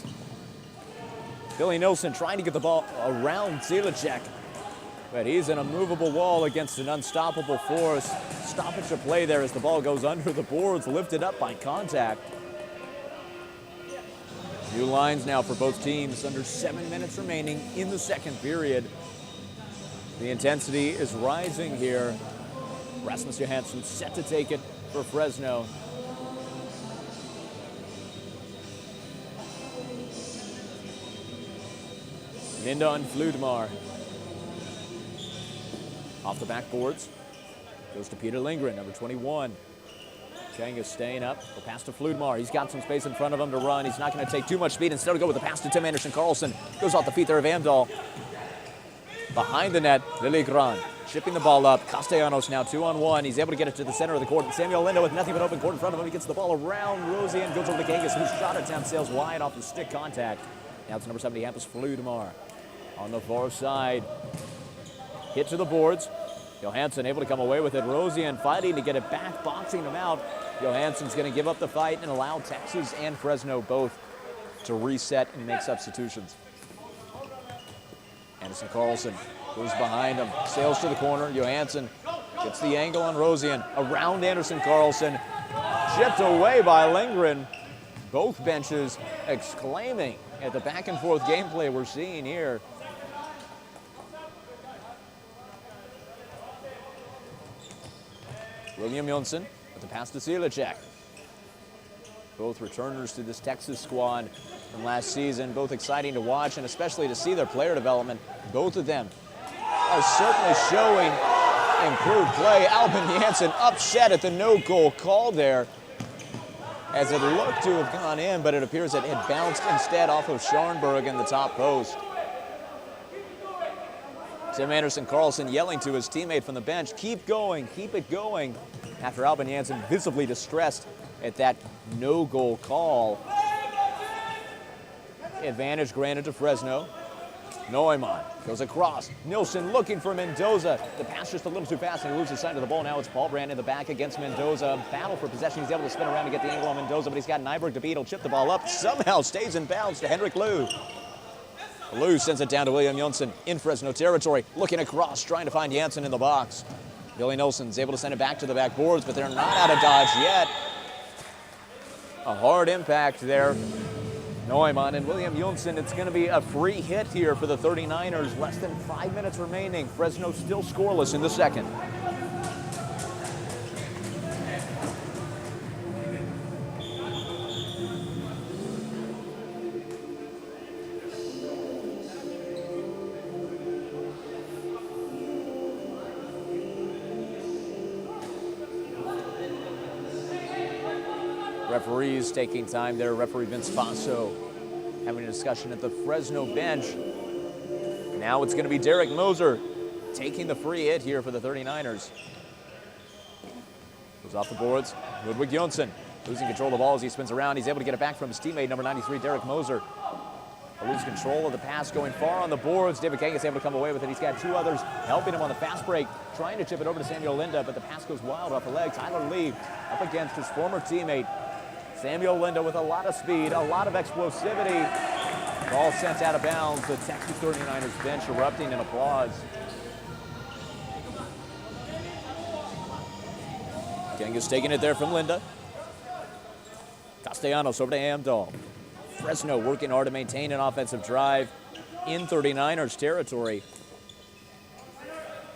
Billy Nilsson trying to get the ball around Zilicek, but he's an immovable wall against an unstoppable force. Stoppage of play there as the ball goes under the boards, lifted up by contact. New lines now for both teams, under 7 minutes remaining in the second period. The intensity is rising here. Rasmus Johansson set to take it for Fresno. Linda on Fludmar. Off the backboards. Goes to Peter Lindgren, number 21. Chang is staying up. The pass to Fludmar. He's got some space in front of him to run. He's not going to take too much speed. Instead, he'll go with the pass to Tim Anderson Carlson. Goes off the feet there of Amdahl. Behind the net, Lilligran chipping the ball up. Castellanos now 2-on-1. He's able to get it to the center of the court. Samuel Linda with nothing but open court in front of him. He gets the ball around Rosie and goes over to Kangas, whose shot attempt sails wide off the stick contact. Now it's number 70, Hampus Fludmar. On the far side. Hit to the boards. Johansson able to come away with it. Rosian fighting to get it back, boxing him out. Johansson's going to give up the fight and allow Texas and Fresno both to reset and make substitutions. Anderson Carlson goes behind him, sails to the corner. Johansson gets the angle on Rosian. Around Anderson Carlson, chipped away by Lindgren. Both benches exclaiming at the back and forth gameplay we're seeing here. William Jonsson with the pass to Silicek. Both returners to this Texas squad from last season. Both exciting to watch and especially to see their player development. Both of them are certainly showing improved play. Albin Janssen upset at the no-goal call there as it looked to have gone in, but it appears that it bounced instead off of Scharnberg in the top post. Tim Anderson Carlson yelling to his teammate from the bench, keep going, keep it going, after Albin Janssen visibly distressed at that no-goal call. Advantage granted to Fresno. Neumann goes across. Nilsson looking for Mendoza. The pass just a little too fast and he loses sight of the ball. Now it's Paul Brand in the back against Mendoza. Battle for possession. He's able to spin around and get the angle on Mendoza, but he's got Nyberg to beat. He'll chip the ball up. Somehow stays in bounds to Henrik Lou. Lou sends it down to William Jonsson in Fresno territory. Looking across, trying to find Janssen in the box. Billy Nilsson's able to send it back to the backboards, but they're not out of dodge yet. A hard impact there. Neumann and William Jonsson. It's going to be a free hit here for the 39ers. Less than 5 minutes remaining. Fresno still scoreless in the second. Referees taking time there. Referee Vince Faso having a discussion at the Fresno bench. Now it's going to be Derek Moser taking the free hit here for the 39ers. Goes off the boards. Ludwig Jonsson losing control of the ball as he spins around. He's able to get it back from his teammate, number 93, Derek Moser. Loses control of the pass going far on the boards. David Kangas able to come away with it. He's got two others helping him on the fast break, trying to chip it over to Samuel Linda, but the pass goes wild off the leg. Tyler Lee up against his former teammate, Samuel Linda, with a lot of speed, a lot of explosivity. Ball sent out of bounds. The Texas 39ers bench erupting in applause. Kangas taking it there from Linda. Castellanos over to Amdahl. Fresno working hard to maintain an offensive drive in 39ers territory.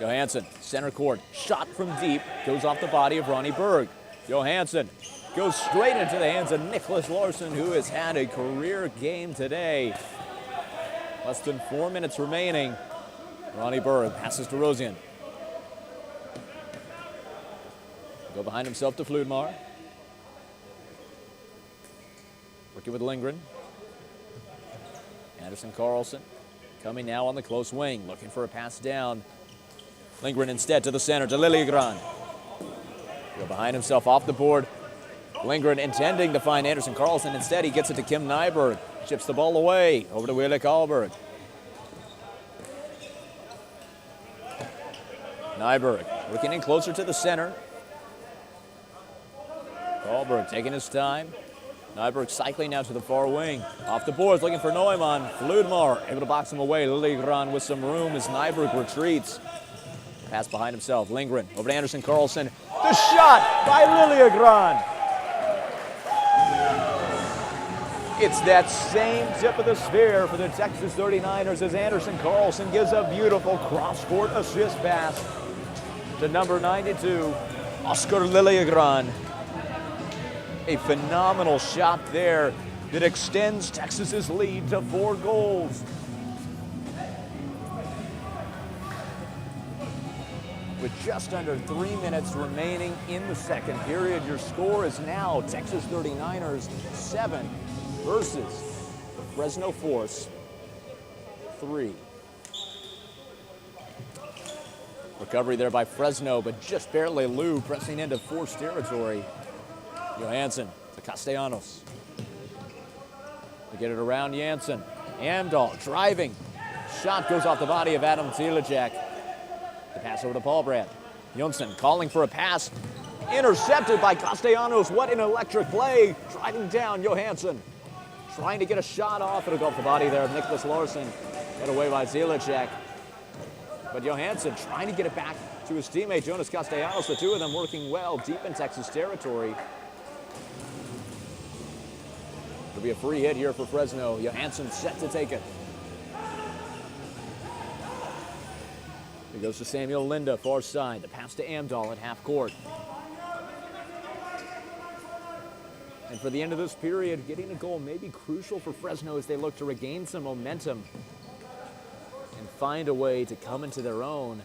Johansson, center court, shot from deep, goes off the body of Ronnie Berg. Johansson goes straight into the hands of Nicholas Larson, who has had a career game today. Less than 4 minutes remaining. Ronnie Berg passes to Rosian. Go behind himself to Fludmar. Working with Lindgren. Anderson Carlson coming now on the close wing, looking for a pass down. Lindgren instead to the center, to Liljegren. Go behind himself off the board. Lindgren intending to find Anderson Carlson. Instead, he gets it to Kim Nyberg. Chips the ball away over to Wille Karlberg. Nyberg working in closer to the center. Karlberg taking his time. Nyberg cycling now to the far wing. Off the boards, looking for Neumann. Fludmar able to box him away. Liljegren with some room as Nyberg retreats. Pass behind himself. Lindgren over to Anderson Carlson. The shot by Liljegren. It's that same tip of the spear for the Texas 39ers as Anderson Carlson gives a beautiful cross-court assist pass to number 92, Oscar Liljegren. A phenomenal shot there that extends Texas's lead to 4 goals. with just under 3 minutes remaining in the second period. Your score is now Texas 39ers 7 versus the Fresno Force 3. Recovery there by Fresno, but just barely. Lou pressing into Force territory. Johansson to Castellanos. To get it around Janssen. Amdahl driving. Shot goes off the body of Adam Zielejek. The pass over to Paul Brad. Janssen calling for a pass. Intercepted by Castellanos. What an electric play. Driving down Johansson. Trying to get a shot off. It'll go off the body there of Nicholas Larson. Got away by Zielejek. But Johansson trying to get it back to his teammate, Jonas Castellanos. The two of them working well deep in Texas territory. It'll be a free hit here for Fresno. Johansson set to take it. He goes to Samuel Linda, far side. The pass to Amdahl at half court. And for the end of this period, getting a goal may be crucial for Fresno as they look to regain some momentum and find a way to come into their own.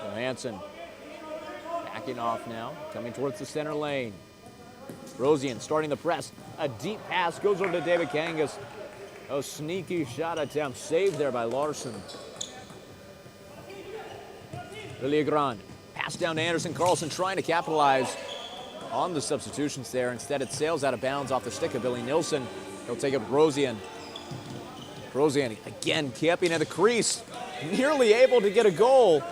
Johansson backing off now, coming towards the center lane. Rosian starting the press. A deep pass goes over to David Kangas. A sneaky shot attempt saved there by Larson. Villagrán pass down to Anderson Carlson trying to capitalize on the substitutions there. Instead, it sails out of bounds off the stick of Billy Nilsson. He'll take it with Rosian. Rosian again camping at the crease. Nearly able to get a goal.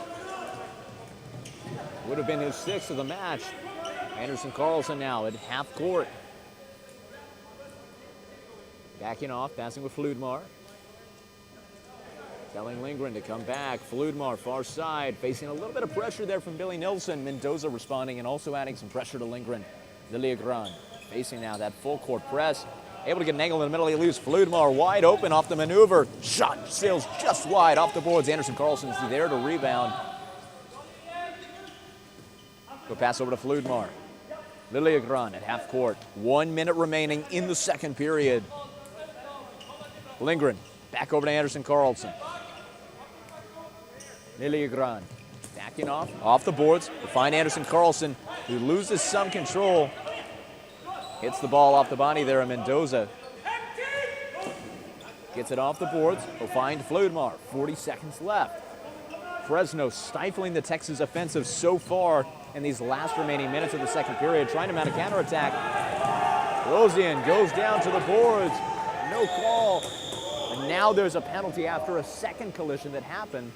Would have been his sixth of the match. Anderson Carlson now at half court. Backing off, passing with Fludmar. Telling Lindgren to come back. Fludmar far side, facing a little bit of pressure there from Billy Nilsson. Mendoza responding and also adding some pressure to Lindgren. Villagrán facing now that full court press. Able to get an angle in the middle. He leaves Fludmar wide open off the maneuver. Shot sails just wide off the boards. Anderson Carlson is there to rebound. Go pass over to Fludmar. Villagrán at half court. 1 minute remaining in the second period. Lindgren back over to Anderson Carlson. Villagrán backing off the boards. We'll find Anderson Carlson, who loses some control. Hits the ball off the body there of Mendoza. Gets it off the boards. We'll find Fludmar. 40 seconds left. Fresno stifling the Texas offensive so far in these last remaining minutes of the second period, trying to mount a counterattack. Rosian goes down to the boards. No call. And now there's a penalty after a second collision that happened.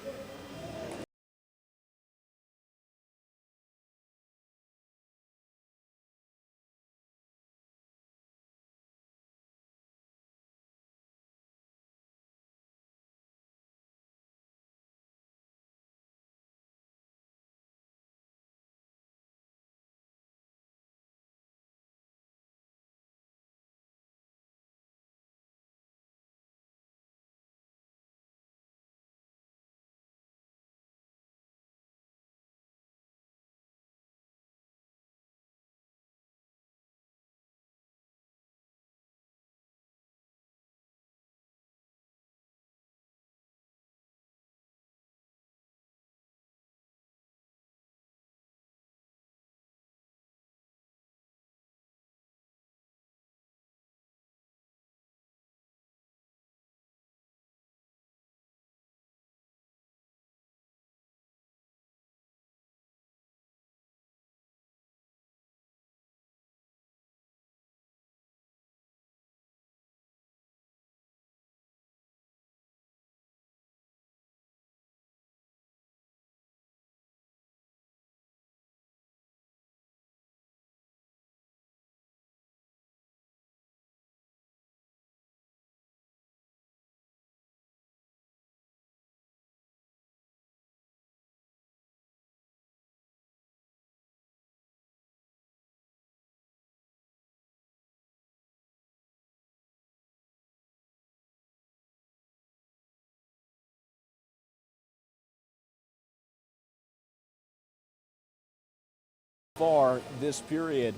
Far this period.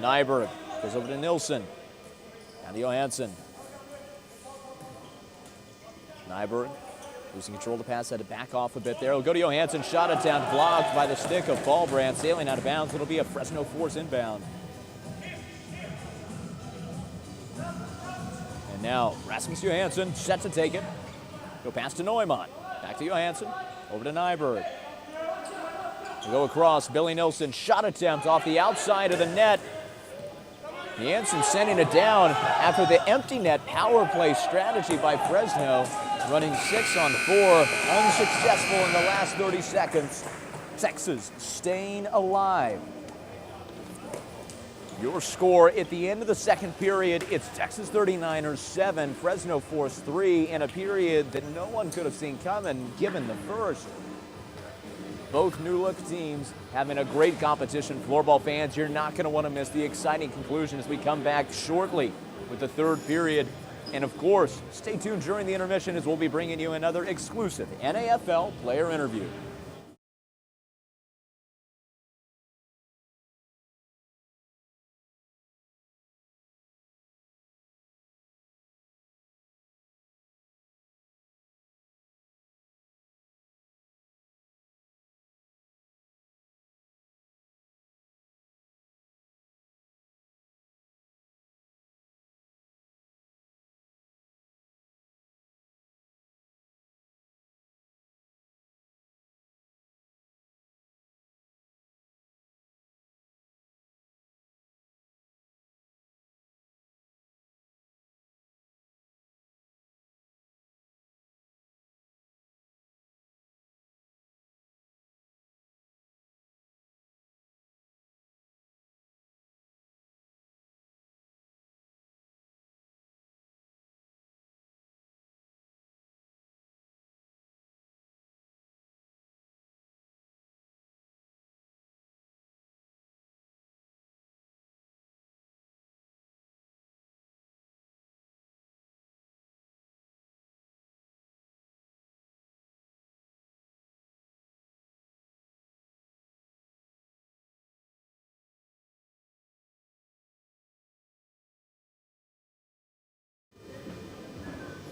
Nyberg goes over to Nilsson. Down to Johansson. Nyberg Losing control of the pass, had to back off a bit there. It'll go to Johansson, shot it down, blocked by the stick of Ballbrand, sailing out of bounds. It'll be a Fresno Force inbound. And now Rasmus Johansson set to take it. Go pass to Neumann. Back to Johansson. Over to Nyberg. We go across. Billy Nilsson, shot attempt off the outside of the net. Janssen sending it down after the empty net power play strategy by Fresno. Running 6 on 4, unsuccessful in the last 30 seconds. Texas staying alive. Your score at the end of the second period, it's Texas 39ers 7, Fresno Force 3, in a period that no one could have seen coming given the first. Both new-look teams having a great competition. Floorball fans, you're not going to want to miss the exciting conclusion as we come back shortly with the third period. And of course, stay tuned during the intermission as we'll be bringing you another exclusive NAFL player interview.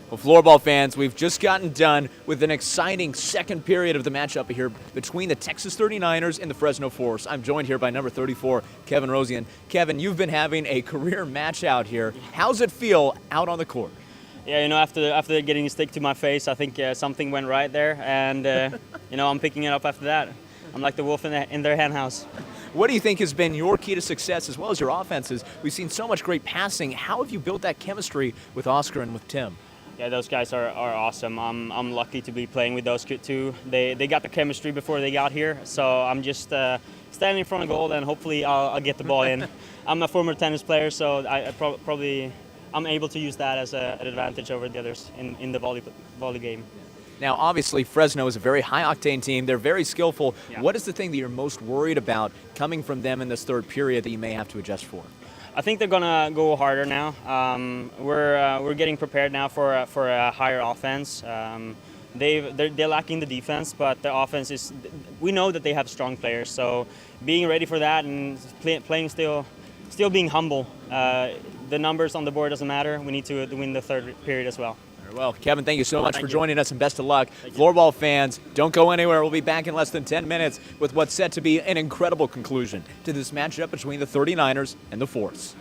Well, Floorball fans, we've just gotten done with an exciting second period of the matchup here between the Texas 39ers and the Fresno Force. I'm joined here by number 34, Kevin Rosian. Kevin, you've been having a career match out here. How's it feel out on the court? Yeah, you know, after getting a stick to my face, I think something went right there, and you know, I'm picking it up after that. I'm like the wolf in their hen house. What do you think has been your key to success as well as your offenses? We've seen so much great passing. How have you built that chemistry with Oscar and with Tim? Yeah, those guys are awesome. I'm lucky to be playing with those two. They got the chemistry before they got here, so I'm just standing in front of goal and hopefully I'll get the ball in. I'm a former tennis player, so I'm able to use that as an advantage over the others in the volley game. Now, obviously, Fresno is a very high-octane team. They're very skillful. Yeah. What is the thing that you're most worried about coming from them in this third period that you may have to adjust for? I think they're gonna go harder now. We're getting prepared now for a higher offense. They're lacking the defense, but the offense is. We know that they have strong players, so being ready for that and playing still being humble. The numbers on the board doesn't matter. We need to win the third period as well. Well, Kevin, thank you so much for joining us, and best of luck. Floorball fans, don't go anywhere. We'll be back in less than 10 minutes with what's set to be an incredible conclusion to this matchup between the 39ers and the Force.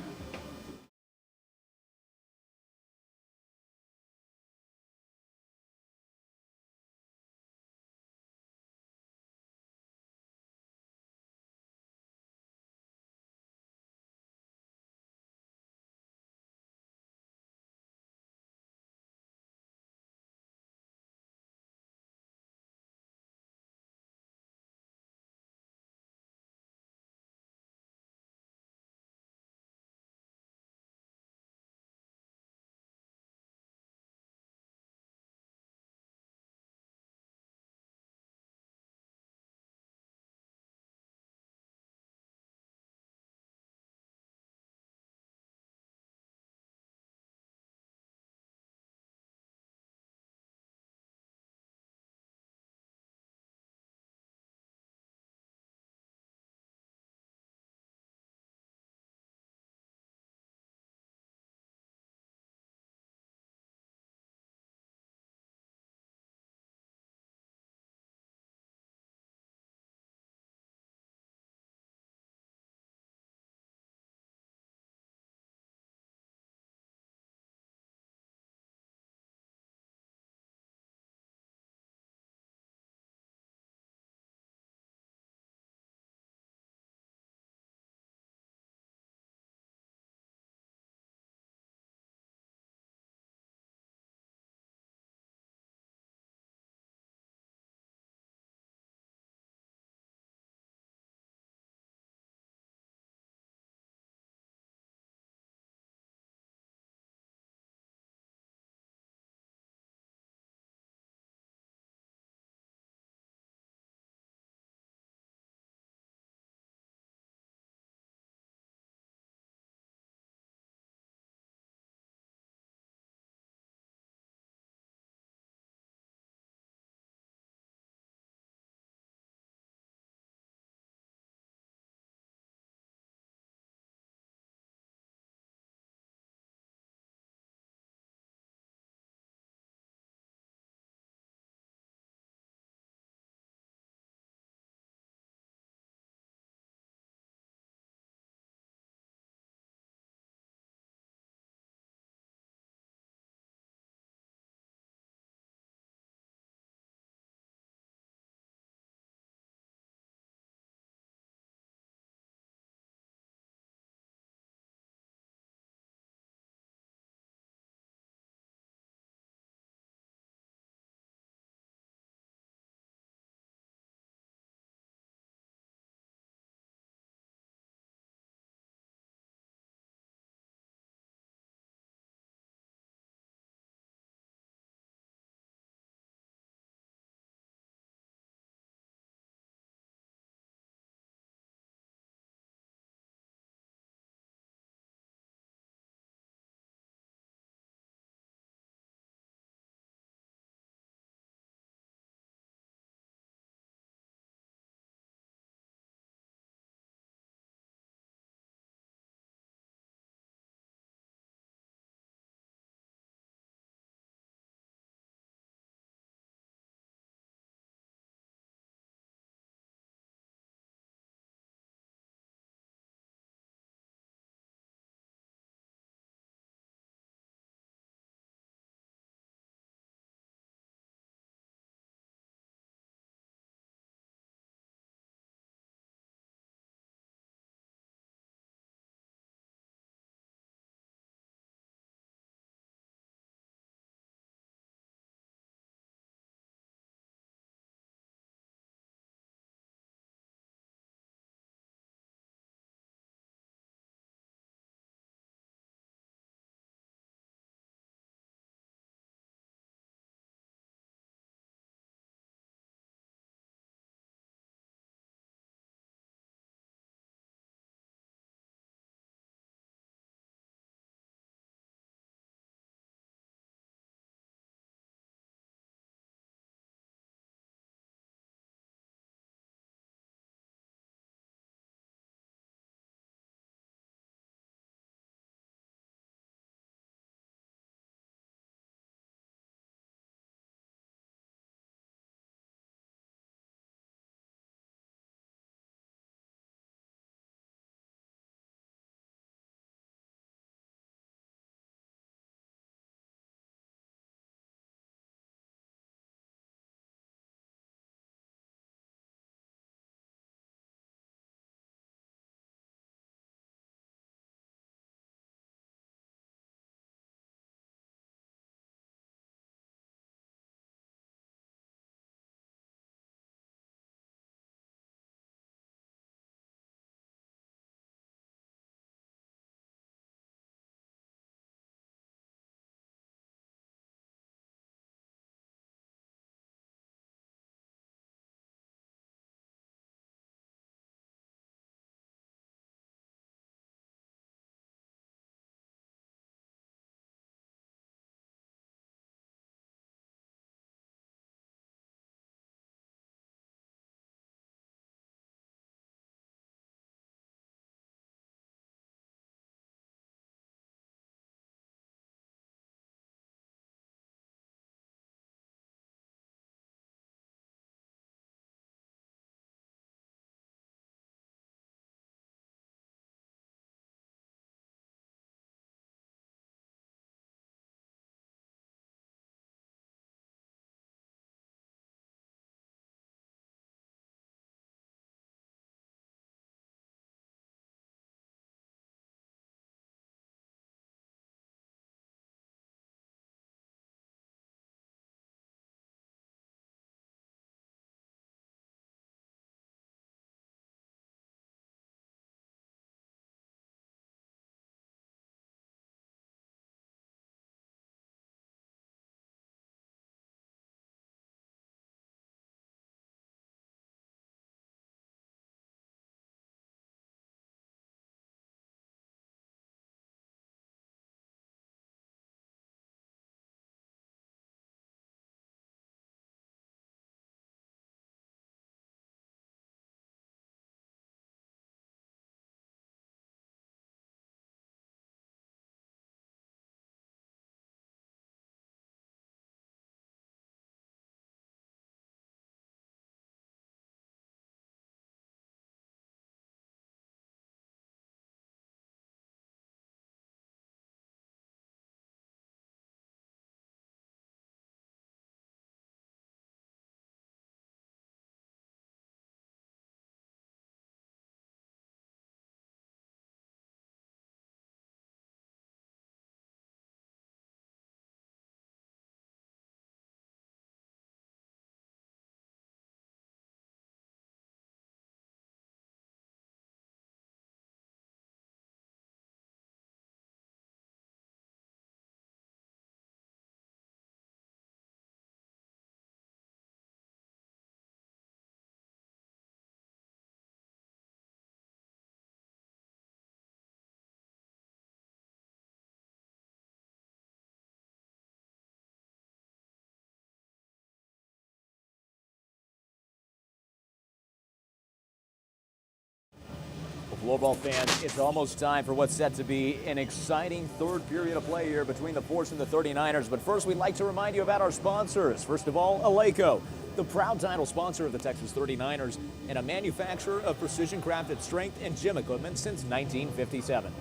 Floorball fans, it's almost time for what's set to be an exciting third period of play here between the Force and the 39ers. But first, we'd like to remind you about our sponsors. First of all, Eleiko, the proud title sponsor of the Texas 39ers and a manufacturer of precision-crafted strength and gym equipment since 1957.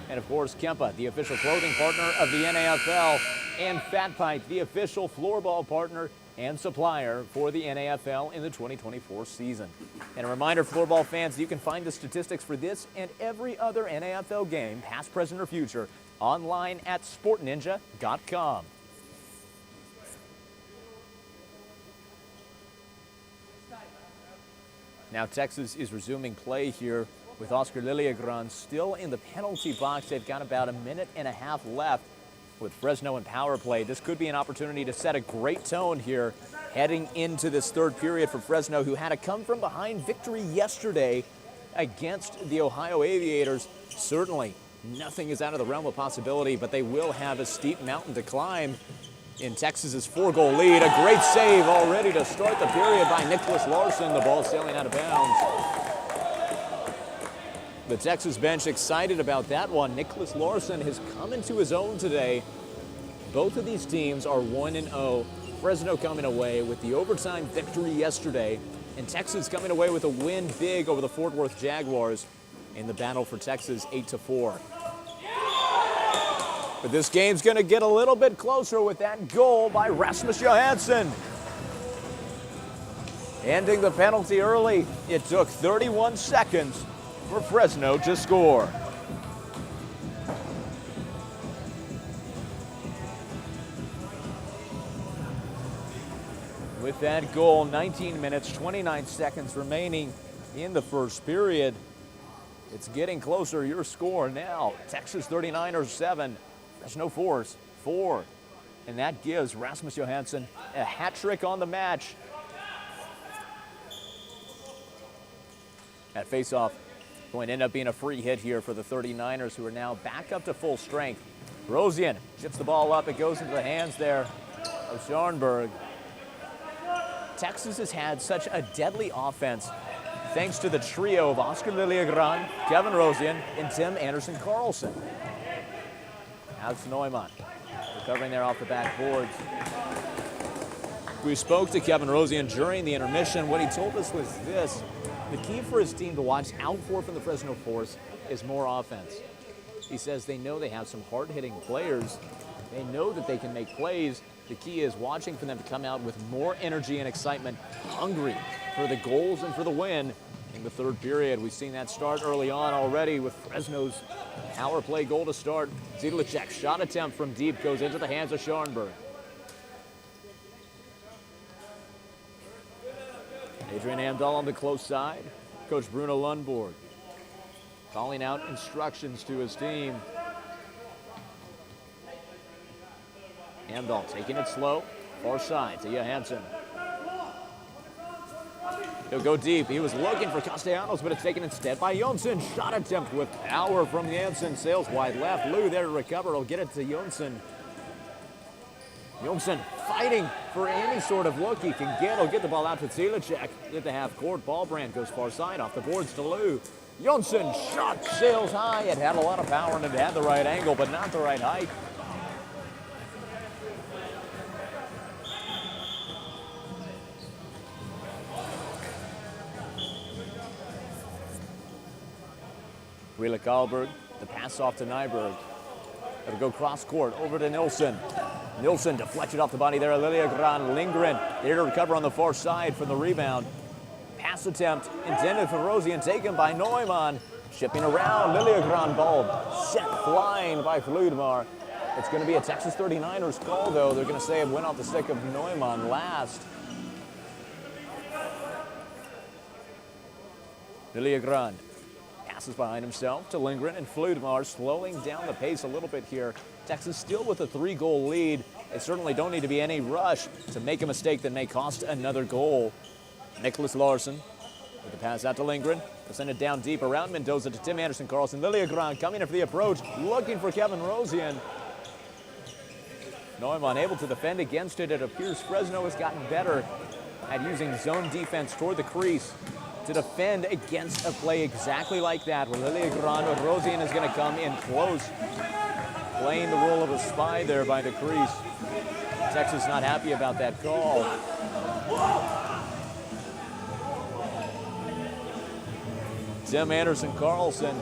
And of course, Kempa, the official clothing partner of the NAFL, and Fat Pipe, the official floorball partner and supplier for the NAFL in the 2024 season. And a reminder, floorball fans, you can find the statistics for this and every other NAFL game, past, present, or future, online at sportninja.com. Now Texas is resuming play here with Oscar Liliagran still in the penalty box. They've got about a minute and a half left with Fresno in power play. This could be an opportunity to set a great tone here heading into this third period for Fresno, who had a come-from-behind victory yesterday against the Ohio Aviators. Certainly, nothing is out of the realm of possibility, but they will have a steep mountain to climb in Texas's 4-goal lead. A great save already to start the period by Nicholas Larson. The ball sailing out of bounds. The Texas bench excited about that one. Nicholas Larson has come into his own today. Both of these teams are 1-0. Fresno coming away with the overtime victory yesterday, and Texas coming away with a win big over the Fort Worth Jaguars in the battle for Texas 8-4. But this game's going to get a little bit closer with that goal by Rasmus Johansson. Ending the penalty early. It took 31 seconds for Fresno to score. With that goal, 19 minutes, 29 seconds remaining in the first period. It's getting closer. Your score now, Texas 39ers 7, Fresno Force 4. And that gives Rasmus Johansson a hat trick on the match. That face-off going to end up being a free hit here for the 39ers, who are now back up to full strength. Rosian chips the ball up. It goes into the hands there of Scharnberg. Texas has had such a deadly offense thanks to the trio of Oscar Liliagran, Kevin Rosian, and Tim Anderson-Carlson. Alex Neumann recovering there off the backboards. We spoke to Kevin Rosian during the intermission. What he told us was this: the key for his team to watch out for from the Fresno Force is more offense. He says they know they have some hard-hitting players. They know that they can make plays. The key is watching for them to come out with more energy and excitement, hungry for the goals and for the win in the third period. We've seen that start early on already with Fresno's power play goal to start. Zidlicek shot attempt from deep goes into the hands of Scharnberg. Adrian Amdahl on the close side. Coach Bruno Lundborg calling out instructions to his team. Amdahl taking it slow, far side to Johansson. He'll go deep. He was looking for Castellanos, but it's taken instead by Jonsson. Shot attempt with power from Janssen. Sails wide left. Lou there to recover. He'll get it to Jonsson. Jonsson fighting for any sort of look he can get. He'll get the ball out to Zidlicek at the half court. Ballbrand goes far side off the boards to Lou. Jonsson shot sails high. It had a lot of power and it had the right angle, but not the right height. Wheeler Karlberg, the pass off to Nyberg. It'll go cross court over to Nilsson. Nilsson deflected off the body there. Liliagran Lindgren there to recover on the far side from the rebound. Pass attempt intended for Rosian, taken by Neumann. Shipping around, Liliagran ball set flying by Fludmar. It's going to be a Texas 39ers call, though. They're going to say it went off the stick of Neumann last. Liliagran passes behind himself to Lindgren, and Fludmar slowing down the pace a little bit here. Texas still with a 3-goal lead. They certainly don't need to be any rush to make a mistake that may cost another goal. Nicholas Larson with the pass out to Lindgren. They'll send it down deep around Mendoza to Tim Anderson-Carlson. Liliagran coming in for the approach, looking for Kevin Rosian. Neumann able to defend against it. It appears Fresno has gotten better at using zone defense toward the crease. to defend against a play exactly like that, where Lily Grande Rosian is going to come in close, playing the role of a spy there by the crease. Texas not happy about that call. Tim Anderson-Carlson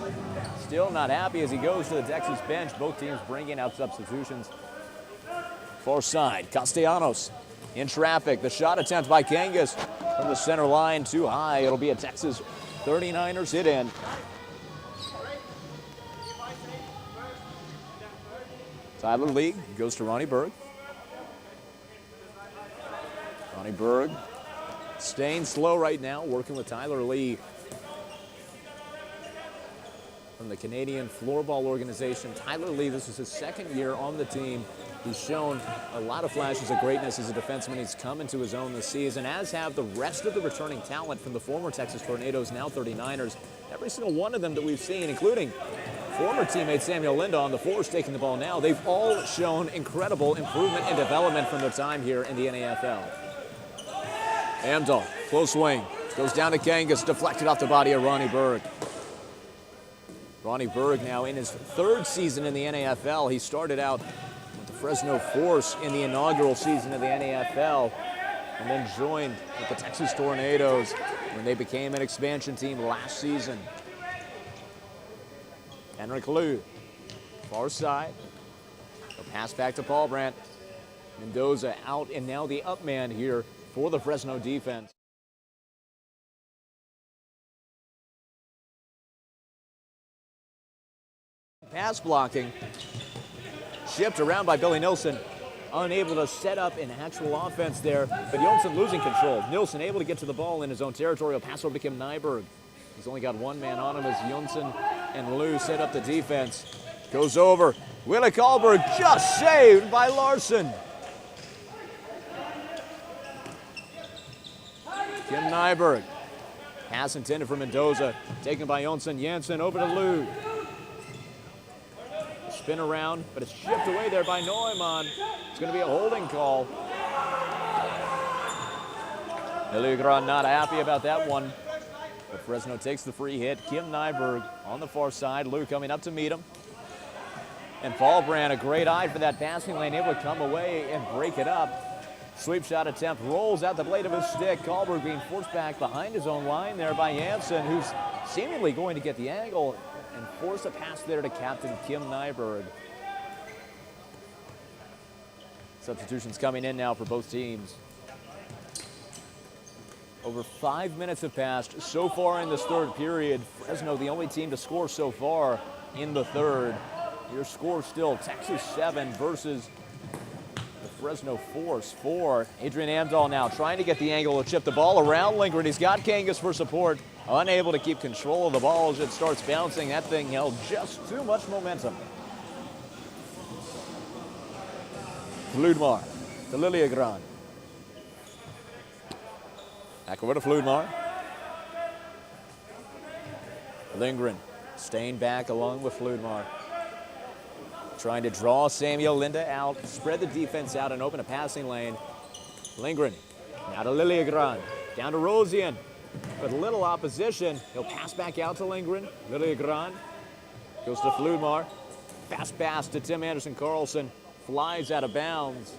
still not happy as he goes to the Texas bench. Both teams bringing out substitutions. Far side, Castellanos in traffic. The shot attempt by Kangas from the center line, too high. It'll be a Texas 39ers hit in. Tyler Lee goes to Ronnie Berg. Ronnie Berg staying slow right now, working with Tyler Lee from the Canadian Floorball organization. Tyler Lee, this is his second year on the team. He's shown a lot of flashes of greatness as a defenseman. He's come into his own this season, as have the rest of the returning talent from the former Texas Tornadoes, now 39ers. Every single one of them that we've seen, including former teammate Samuel Linda on the force taking the ball now, they've all shown incredible improvement and development from their time here in the NAFL. Amdahl, close swing, goes down to Kangas, deflected off the body of Ronnie Berg. Ronnie Berg now in his third season in the NAFL. He started out with the Fresno Force in the inaugural season of the NAFL and then joined with the Texas Tornadoes when they became an expansion team last season. Henrik Lou, far side. A pass back to Paul Brandt. Mendoza out, and now the up man here for the Fresno defense. Pass blocking, shipped around by Billy Nilsson, unable to set up an actual offense there, but Jonsson losing control. Nilsson able to get to the ball in his own territorial pass over to Kim Nyberg. He's only got one man on him as Jonsson and Lou set up the defense. Goes over, Willie Kahlberg just saved by Larson. Kim Nyberg, pass intended for Mendoza, taken by Jonsson. Janssen over to Lou. Spin around, but it's shipped away there by Neumann. It's going to be a holding call. Illigran not happy about that one. But Fresno takes the free hit. Kim Nyberg on the far side. Lou coming up to meet him. And Fallbrand, a great eye for that passing lane, able to come away and break it up. Sweep shot attempt, rolls out the blade of his stick. Kahlberg being forced back behind his own line there by Janssen, who's seemingly going to get the angle and force a pass there to captain Kim Nyberg. Substitutions coming in now for both teams. Over 5 minutes have passed so far in this third period. Fresno, the only team to score so far in the third. Your score still Texas 7 versus the Fresno Force 4. Adrian Amdahl now trying to get the angle to chip the ball around Lindgren. He's got Kangas for support. Unable to keep control of the ball as it starts bouncing. That thing held just too much momentum. Fludmar to Liljegrand. Back over to Fludmar. Lindgren staying back along with Fludmar. Trying to draw Samuel Linda out, spread the defense out and open a passing lane. Lindgren now to Liljegrand. Down to Rosian. With little opposition, he'll pass back out to Lindgren. Liljegrand goes to Fludmar. Fast pass to Tim Anderson-Carlson. Flies out of bounds.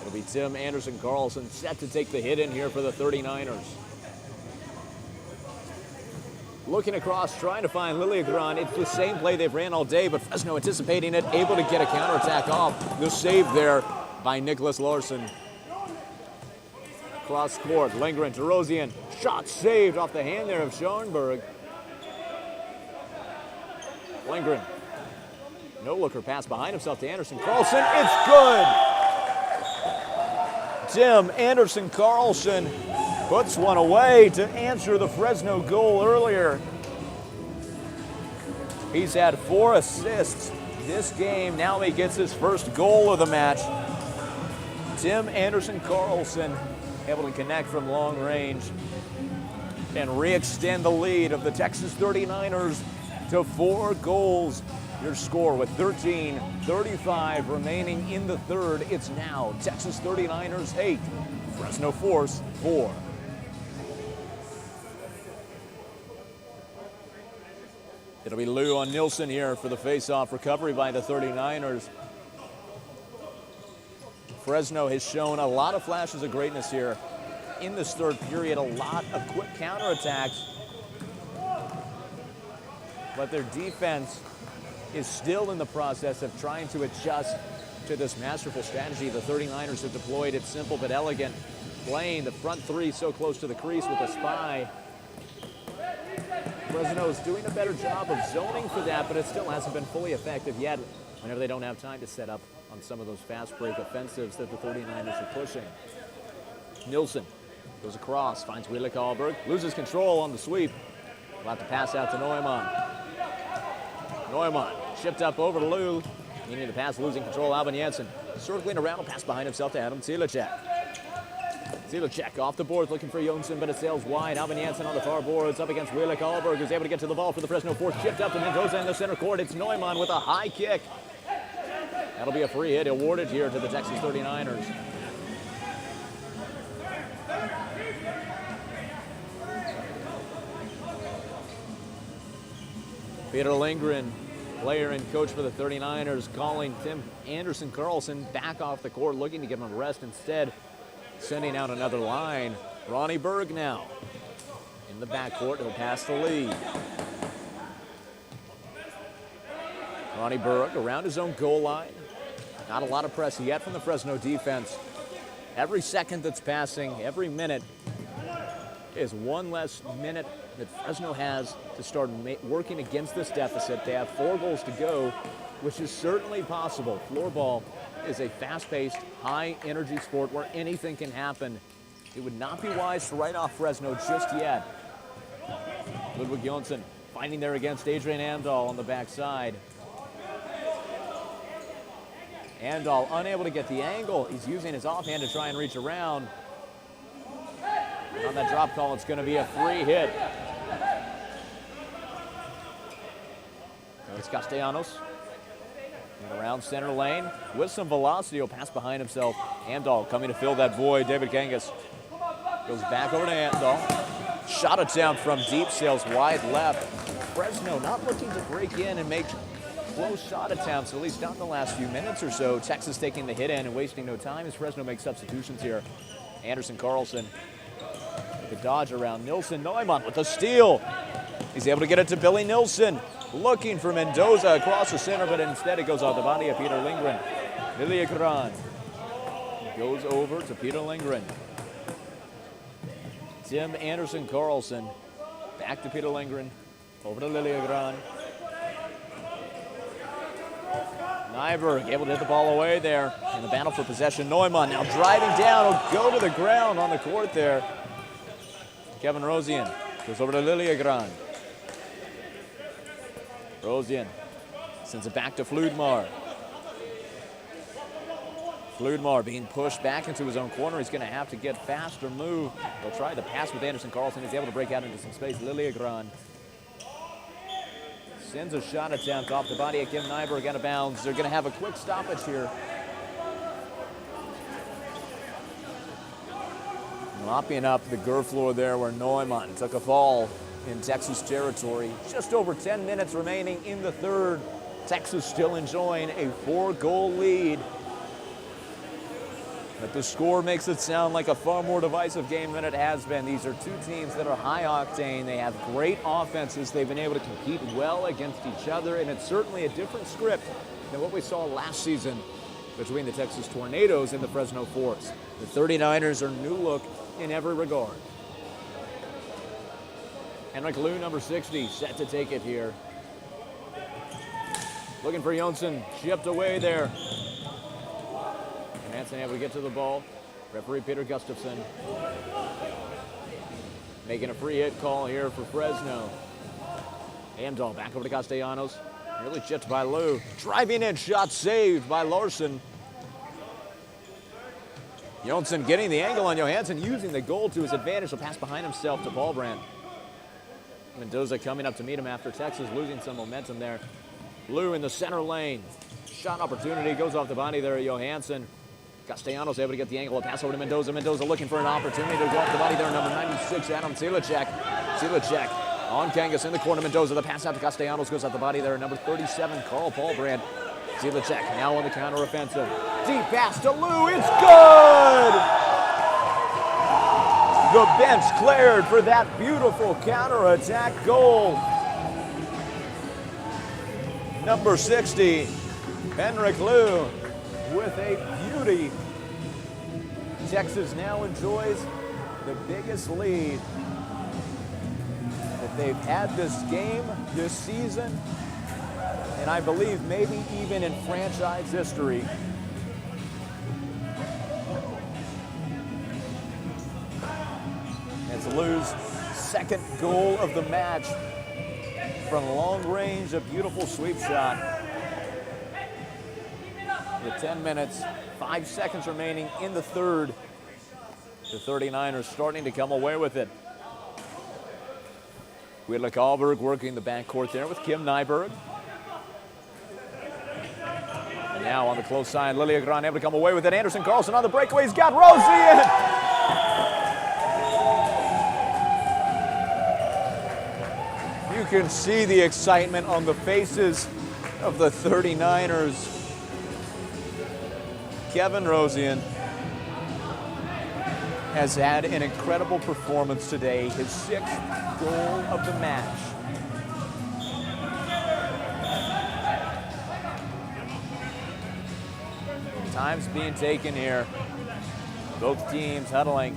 It'll be Tim Anderson-Carlson set to take the hit in here for the 39ers. Looking across, trying to find Liljegrand. It's the same play they've ran all day, but Fresno anticipating it, able to get a counterattack off. The save there by Nicholas Larson. Cross court, Lindgren to Rosian. Shot saved off the hand there of Schoenberg. Lindgren, no-looker pass behind himself to Anderson-Carlson. It's good! Tim Anderson-Carlson puts one away to answer the Fresno goal earlier. He's had 4 assists this game. Now he gets his first goal of the match. Tim Anderson-Carlson able to connect from long range and re-extend the lead of the Texas 39ers to 4 goals Your score with 13:35 remaining in the third. It's now Texas 39ers 8, Fresno Force 4. It'll be Lou on Nilsson here for the face-off recovery by the 39ers. Fresno has shown a lot of flashes of greatness here in this third period, a lot of quick counterattacks. But their defense is still in the process of trying to adjust to this masterful strategy the 39ers have deployed. It's simple but elegant, playing the front three so close to the crease with a spy. Fresno is doing a better job of zoning for that, but it still hasn't been fully effective yet whenever they don't have time to set up on some of those fast break offensives that the 39ers are pushing. Nilsson goes across, finds Wheeler Kahlberg, loses control on the sweep. We'll have to pass out to Neumann. Neumann shipped up over to Lou. Meaning the pass, losing control. Albin Janssen circling around, a pass behind himself to Adam Zielacek. Zielacek off the boards looking for Jonsson, but it sails wide. Albin Janssen on the far boards up against Wheeler Kahlberg, who's able to get to the ball for the Fresno Force. Chipped up to Mendoza in the center court. It's Neumann with a high kick. That'll be a free hit awarded here to the Texas 39ers. Peter Lindgren, player and coach for the 39ers, calling Tim Anderson-Carlson back off the court, looking to give him a rest. Instead, sending out another line. Ronnie Berg now in the backcourt. He'll pass the lead. Ronnie Berg around his own goal line. Not a lot of press yet from the Fresno defense. Every second that's passing, every minute, is one less minute that Fresno has to start working against this deficit. They have 4 goals to go, which is certainly possible. Floorball is a fast-paced, high-energy sport where anything can happen. It would not be wise to write off Fresno just yet. Ludwig Jonsson fighting there against Adrian Amdahl on the backside. Amdahl unable to get the angle. He's using his offhand to try and reach around. And on that drop call, it's going to be a free hit. It's Castellanos. And around center lane with some velocity. He'll pass behind himself. Amdahl coming to fill that void. David Kangas goes back over to Amdahl. Shot it down from deep, sails wide left. Fresno not looking to break in and make close shot attempts, at least not in the last few minutes or so. Texas taking the hit in and wasting no time as Fresno makes substitutions here. Anderson-Carlson, the dodge around Nilsson. Neumann with the steal. He's able to get it to Billy Nilsson. Looking for Mendoza across the center, but instead it goes off the body of Peter Lindgren. Liljegren goes over to Peter Lindgren. Tim Anderson-Carlson back to Peter Lindgren. Over to Liljegren. Nyberg able to hit the ball away there in the battle for possession. Neumann now driving down. He'll go to the ground on the court there. Kevin Rosian goes over to Liljegren. Rosian sends it back to Fludmar. Fludmar being pushed back into his own corner. He's going to have to get fast or move. He'll try the pass with Anderson-Carlson. He's able to break out into some space. Liljegren sends a shot attempt off the body of Kim Nyberg out of bounds. They're going to have a quick stoppage here. Mopping up the GUR floor there where Neumann took a fall in Texas territory. Just over 10 minutes remaining in the third. Texas still enjoying a 4-goal lead. But the score makes it sound like a far more divisive game than it has been. These are two teams that are high octane. They have great offenses. They've been able to compete well against each other, and it's certainly a different script than what we saw last season between the Texas Tornadoes and the Fresno Force. The 39ers are new look in every regard. Henrik Lou, number 60, set to take it here. Looking for Jonsson, chipped away there. And Hansen able to get to the ball. Referee Peter Gustafson making a free hit call here for Fresno. Amdahl back over to Castellanos. Nearly chipped by Lou. Driving in, shot saved by Larson. Jonsson getting the angle on Johansson, using the goal to his advantage. He'll pass behind himself to Ballbrand. Mendoza coming up to meet him after Texas losing some momentum there. Blue in the center lane. Shot opportunity, goes off the body there, Johansson. Castellanos able to get the angle, a pass over to Mendoza. Mendoza looking for an opportunity to go off the body there, number 96, Adam Cilicek. Cilicek on Kangas in the corner, Mendoza. The pass out to Castellanos, goes off the body there, number 37, Carl Paulbrand. Cilicek now on the counteroffensive. Deep pass to Lou, it's good! The bench cleared for that beautiful counterattack goal. Number 60, Henrik Lou with a beauty. Texas now enjoys the biggest lead that they've had this game, this season, and I believe maybe even in franchise history. It's Lou's second goal of the match from long range, a beautiful sweep shot. With 10 minutes, 5 seconds remaining in the third. The 39ers starting to come away with it. Widlik Alberg working the backcourt there with Kim Nyberg. And now on the close side, Liljegren able to come away with it. Anderson Carlson on the breakaway. He's got Rosie in. You can see the excitement on the faces of the 39ers. Kevin Rosian has had an incredible performance today, his 6th goal of the match. Time's being taken here. Both teams huddling.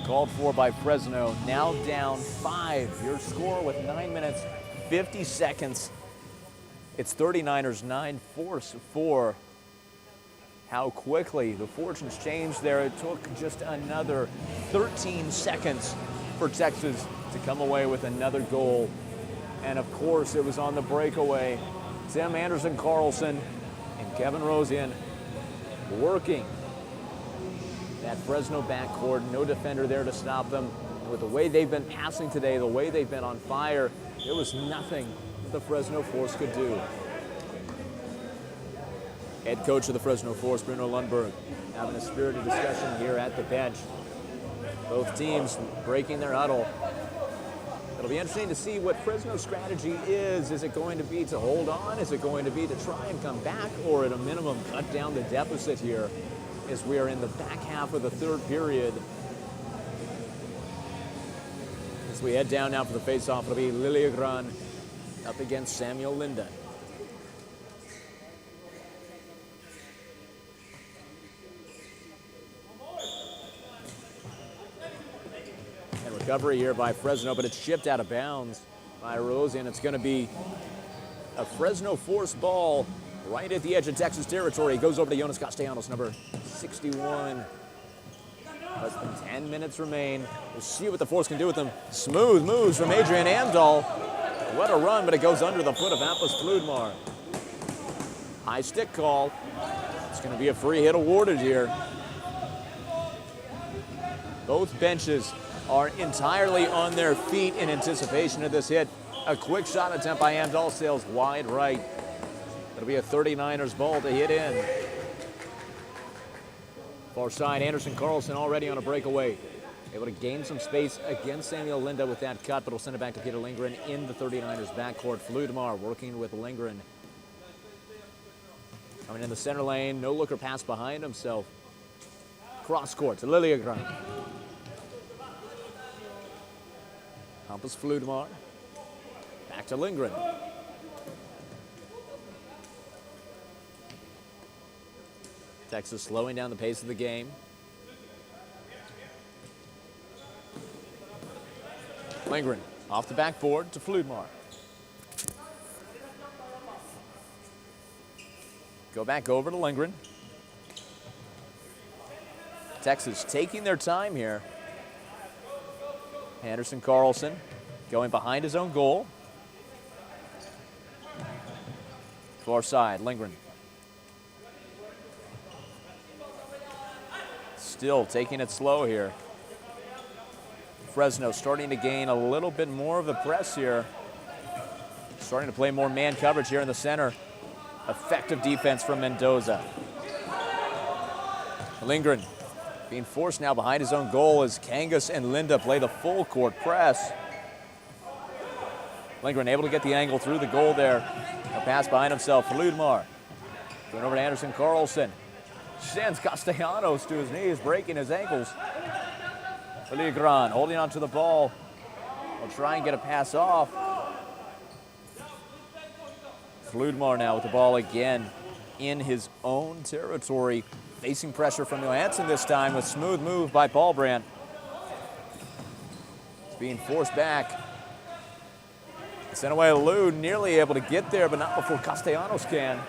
Called for by Fresno, now down 5. Your score with 9 minutes, 50 seconds. It's 39ers 9, Force 4. How quickly the fortunes changed there. It took just another 13 seconds for Texas to come away with another goal. And of course, it was on the breakaway. Tim Anderson Carlson and Kevin Rosian working that Fresno backcourt. No defender there to stop them. And with the way they've been passing today, the way they've been on fire, there was nothing that the Fresno Force could do. Head coach of the Fresno Force, Bruno Lundberg, having a spirited discussion here at the bench. Both teams breaking their huddle. It'll be interesting to see what Fresno's strategy is. Is it going to be to hold on? Is it going to be to try and come back? Or at a minimum, cut down the deficit here as we are in the back half of the third period. As we head down now for the face-off, it'll be Liljegren up against Samuel Linden. Recovery here by Fresno, but it's shipped out of bounds by Rosie, and it's going to be a Fresno Force ball right at the edge of Texas territory. It goes over to Jonas Castellanos, number 61. Less than 10 minutes remain. We'll see what the Force can do with them. Smooth moves from Adrian Amdahl. What a run, but it goes under the foot of Atlas Fludmar. High stick call. It's going to be a free hit awarded here. Both benches are entirely on their feet in anticipation of this hit. A quick shot attempt by Amdahl sails wide right. It'll be a 39ers ball to hit in. Far side, Anderson Carlson already on a breakaway. Able to gain some space against Samuel Linda with that cut, but will send it back to Peter Lindgren in the 39ers backcourt. Fludmar working with Lindgren. Coming in the center lane, no looker pass behind himself. Cross court to Liljegren. Hampus Fludmar. Back to Lindgren. Texas slowing down the pace of the game. Lindgren off the backboard to Fludmar. Go back over to Lindgren. Texas taking their time here. Anderson Carlson going behind his own goal. Far side, Lindgren. Still taking it slow here. Fresno starting to gain a little bit more of the press here. starting to play more man coverage here in the center. Effective defense from Mendoza. Lindgren being forced now behind his own goal as Kangas and Linda play the full court press. Lindgren able to get the angle through the goal there. A pass behind himself for Ludmar. Going over to Anderson Carlson. Sends Castellanos to his knees, breaking his ankles. Ligran holding on to the ball. Will try and get a pass off. Fludmar now with the ball again in his own territory. Facing pressure from Johansson this time with smooth move by Paulbrandt. It's being forced back. Sent away Lou, nearly able to get there, but not before Castellanos can.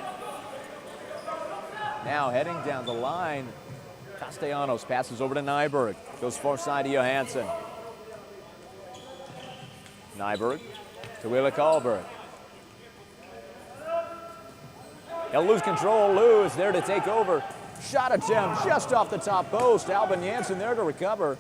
Now heading down the line, Castellanos passes over to Nyberg. Goes far side to Johansson. Nyberg to Willa Karlberg. He'll lose control. Lou is there to take over. Shot attempt just off the top post. Albin Janssen there to recover.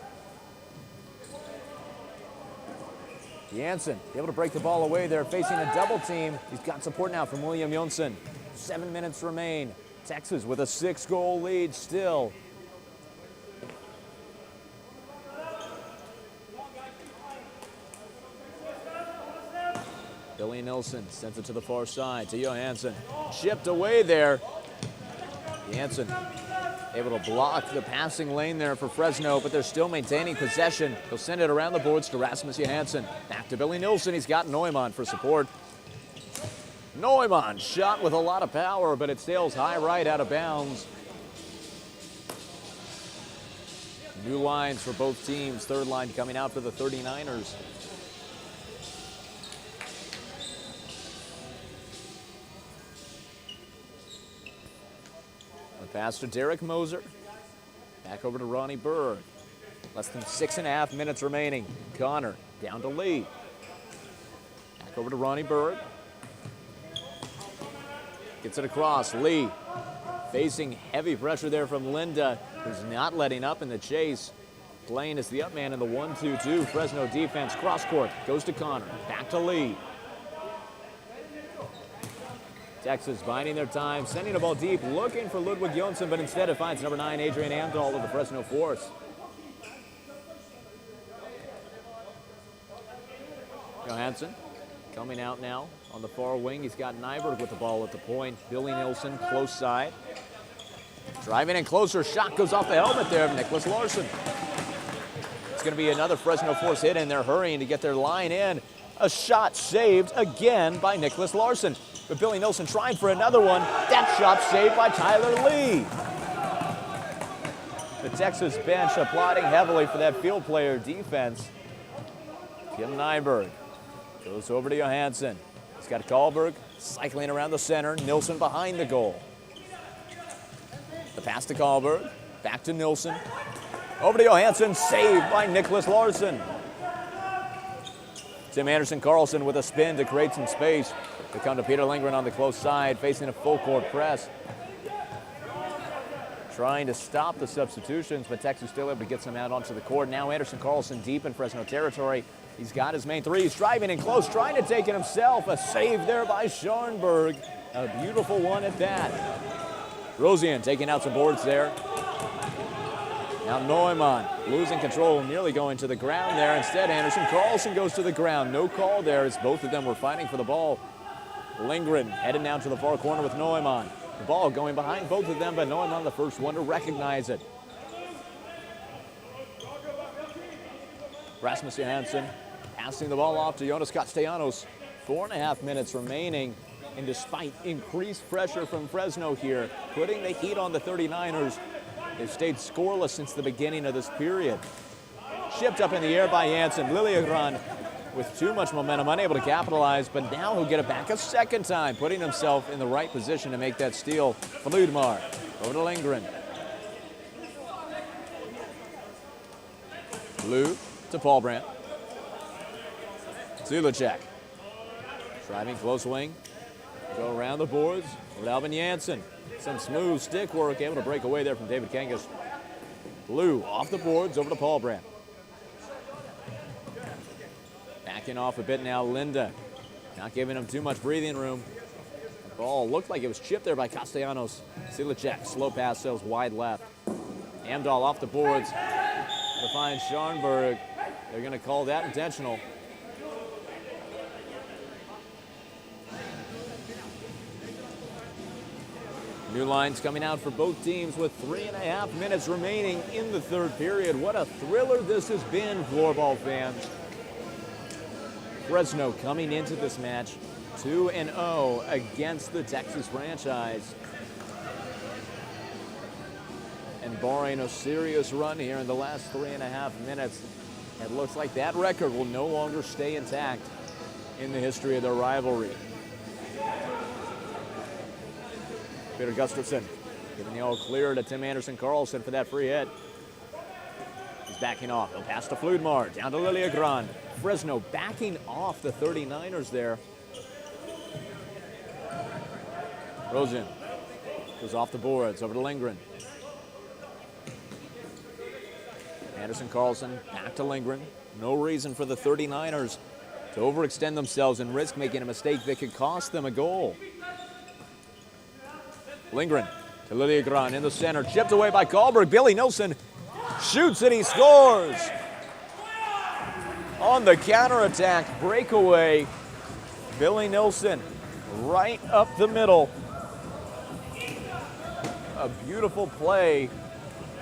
Janssen able to break the ball away there, facing a double team. He's got support now from William Jonsson. 7 minutes remain. Texas with a 6-goal lead still. Billy Nilsson sends it to the far side to Johansson. Chipped away there. Janssen able to block the passing lane there for Fresno, but they're still maintaining possession. They'll send it around the boards to Rasmus Johansson. Back to Billy Nilsson. He's got Neumann for support. Neumann shot with a lot of power, but it sails high right out of bounds. New lines for both teams. Third line coming out for the 39ers. Pass to Derek Moser. Back over to Ronnie Berg. Less than 6.5 minutes remaining. Connor down to Lee. Back over to Ronnie Berg. Gets it across. Lee facing heavy pressure there from Linda, who's not letting up in the chase. Playing as the up man in the 1-2-2. Fresno defense. Cross court. Goes to Connor. Back to Lee. Texas biding their time, sending the ball deep, looking for Ludwig Jonsson, but instead it finds number 9, Adrian Amdahl of the Fresno Force. Johansson coming out now on the far wing. He's got Nyberg with the ball at the point. Billy Nilsson close side. Driving in closer, shot goes off the helmet there of Nicholas Larson. It's going to be another Fresno Force hit, and they're hurrying to get their line in. A shot saved again by Nicholas Larson. But Billy Nilsson trying for another one. That shot saved by Tyler Lee. The Texas bench applauding heavily for that field player defense. Tim Nyberg goes over to Johansson. He's got Karlberg cycling around the center. Nilsson behind the goal. The pass to Karlberg. Back to Nilsson. Over to Johansson. Saved by Nicholas Larson. Tim Anderson Carlson with a spin to create some space. They come to Peter Lindgren on the close side, facing a full court press. Trying to stop the substitutions, but Texas still able to get some out onto the court. Now Anderson Carlson deep in Fresno territory. He's got his main three. He's driving in close, trying to take it himself. A save there by Scharnberg. A beautiful one at that. Rosian taking out some boards there. Now Neumann losing control, nearly going to the ground there. Instead, Anderson Carlson goes to the ground. No call there as both of them were fighting for the ball. Lindgren headed down to the far corner with Neumann. The ball going behind both of them, but Neumann the first one to recognize it. Rasmus Johansson passing the ball off to Jonas Castellanos. 4.5 minutes remaining. And despite increased pressure from Fresno here, putting the heat on the 39ers, they've stayed scoreless since the beginning of this period. Shipped up in the air by Janssen. Liljegren with too much momentum, unable to capitalize, but now he'll get it back a second time, putting himself in the right position to make that steal. Fludmar over to Lindgren. Lou to Paulbrandt. Zulacek. Driving close wing. Go around the boards with Albin Janssen. Some smooth stick work, able to break away there from David Kangas. Lou off the boards over to Paulbrandt. Backing off a bit now, Linda. Not giving him too much breathing room. The ball looked like it was chipped there by Castellanos. Silicek, slow pass sails wide left. Amdahl off the boards to find Scharnberg. They're going to call that intentional. New lines coming out for both teams with 3.5 minutes remaining in the third period. What a thriller this has been, floorball fans. Fresno coming into this match 2-0 against the Texas franchise. And barring a serious run here in the last 3.5 minutes, it looks like that record will no longer stay intact in the history of their rivalry. Peter Gustafson giving the all clear to Tim Anderson-Carlson for that free hit. He's backing off. He'll pass to Fludmar, down to Liljegrand. Fresno backing off the 39ers there. Rosen goes off the boards, over to Lindgren. Anderson-Carlson back to Lindgren. No reason for the 39ers to overextend themselves and risk making a mistake that could cost them a goal. Lindgren to Liljegrand in the center, chipped away by Karlberg. Billy Nilsson shoots and he scores. On the counterattack breakaway, Billy Nilsson right up the middle. A beautiful play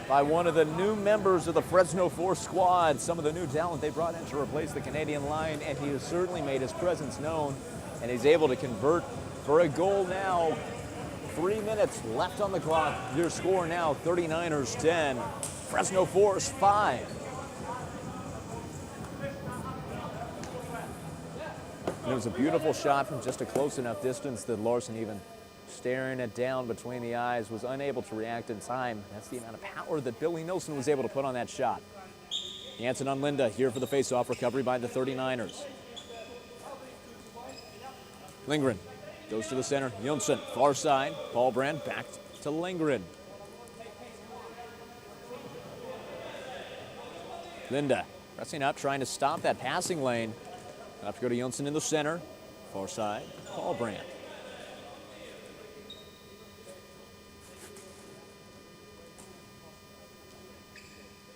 by one of the new members of the Fresno 4 squad. Some of the new talent they brought in to replace the Canadian line, and he has certainly made his presence known, and he's able to convert for a goal now. 3 minutes left on the clock. Your score now, 39ers 10, Fresno Force 5. And it was a beautiful shot from just a close enough distance that Larson, even staring it down between the eyes, was unable to react in time. That's the amount of power that Billy Nilsson was able to put on that shot. Jansen on Linda here for the faceoff, recovery by the 39ers. Lindgren goes to the center. Jonsson, far side. Paul Brand back to Lindgren. Linda pressing up, trying to stop that passing lane. Have to go to Jonsson in the center. Far side. Paul Brand.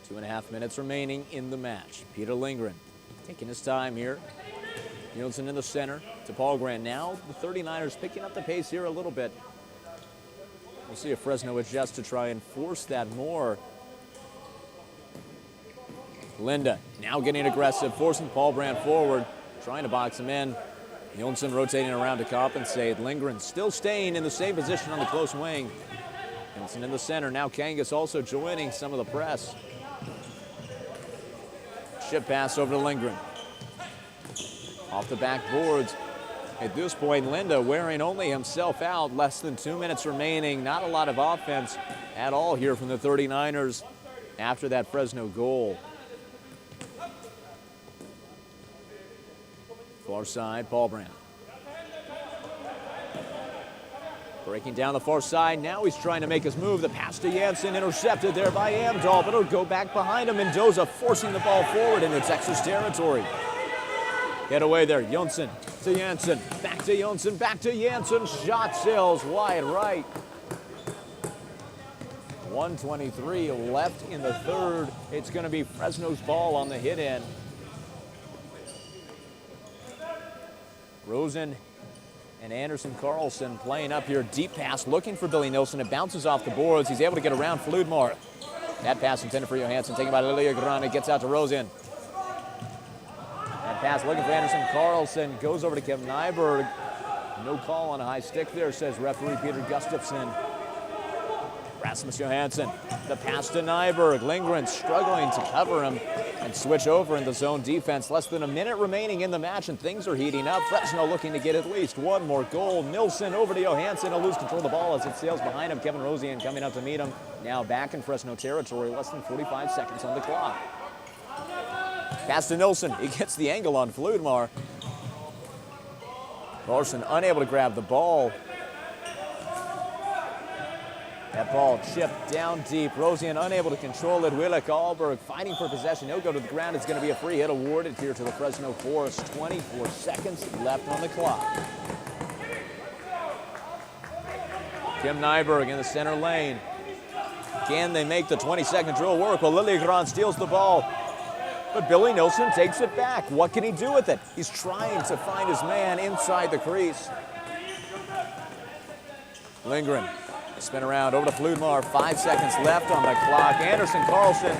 Two and a half minutes remaining in the match. Peter Lindgren taking his time here. Jonsson in the center to Paul Grant. Now the 39ers picking up the pace here a little bit. We'll see if Fresno adjusts to try and force that more. Linda now getting aggressive, forcing Paul Brand forward, trying to box him in. Jonsson rotating around to compensate. Lindgren still staying in the same position on the close wing. Jonsson in the center. Now Kangas also joining some of the press. Chip pass over to Lindgren. Off the backboards. At this point, Linda wearing only himself out. Less than 2 minutes remaining. Not a lot of offense at all here from the 39ers after that Fresno goal. Far side, Paul Brand. Breaking down the far side. Now he's trying to make his move. The pass to Jansen, intercepted there by Amdahl, but it'll go back behind him. Mendoza forcing the ball forward into Texas territory. Get away there, Jonsson to Jansen, back to Jonsson, back to Jansen. Shot sails wide right. 1:23 left in the third. It's going to be Fresno's ball on the hit in. Rosen and Anderson-Carlson playing up here. Deep pass looking for Billy Nilsson. It bounces off the boards. He's able to get around Fludmar. That pass intended for Johansson, taken by Liljegrand. It gets out to Rosen. That pass looking for Anderson-Carlson. Goes over to Kevin Nyberg. No call on a high stick there, says referee Peter Gustafson. Rasmus Johansson. The pass to Nyberg. Lindgren struggling to cover him and switch over in the zone defense. Less than a minute remaining in the match and things are heating up. Fresno looking to get at least one more goal. Nilsson over to Johansson. He'll lose control of the ball as it sails behind him. Kevin Rosian coming up to meet him. Now back in Fresno territory. Less than 45 seconds on the clock. Pass to Nilsson. He gets the angle on Fludmar. Larson unable to grab the ball. That ball chipped down deep. Rosian unable to control it. Willik Alberg fighting for possession. He'll go to the ground. It's going to be a free hit awarded here to the Fresno Force. 24 seconds left on the clock. Tim Nyberg in the center lane. Can they make the 20-second drill work? Well, Liljegren steals the ball, but Billy Nilsson takes it back. What can he do with it? He's trying to find his man inside the crease. Lindgren, spin around over to Fludmar. 5 seconds left on the clock. Anderson Carlson,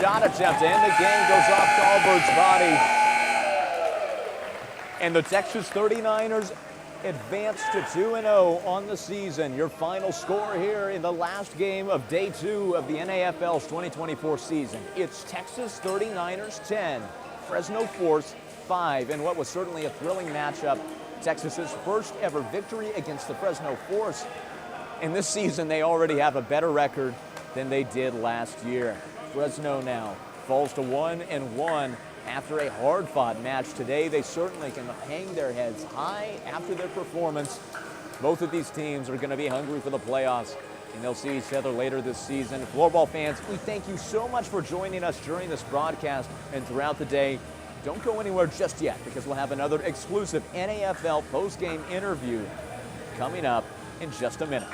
shot attempt to end the game, goes off Dahlberg's body. And the Texas 39ers advance to 2-0 on the season. Your final score here in the last game of day 2 of the NAFL's 2024 season. It's Texas 39ers 10, Fresno Force 5, and what was certainly a thrilling matchup. Texas's first ever victory against the Fresno Force. And this season they already have a better record than they did last year. Fresno now falls to 1-1. After a hard-fought match today, they certainly can hang their heads high after their performance. Both of these teams are going to be hungry for the playoffs, and they'll see each other later this season. Floorball fans, we thank you so much for joining us during this broadcast and throughout the day. Don't go anywhere just yet, because we'll have another exclusive NAFL post-game interview coming up in just a minute.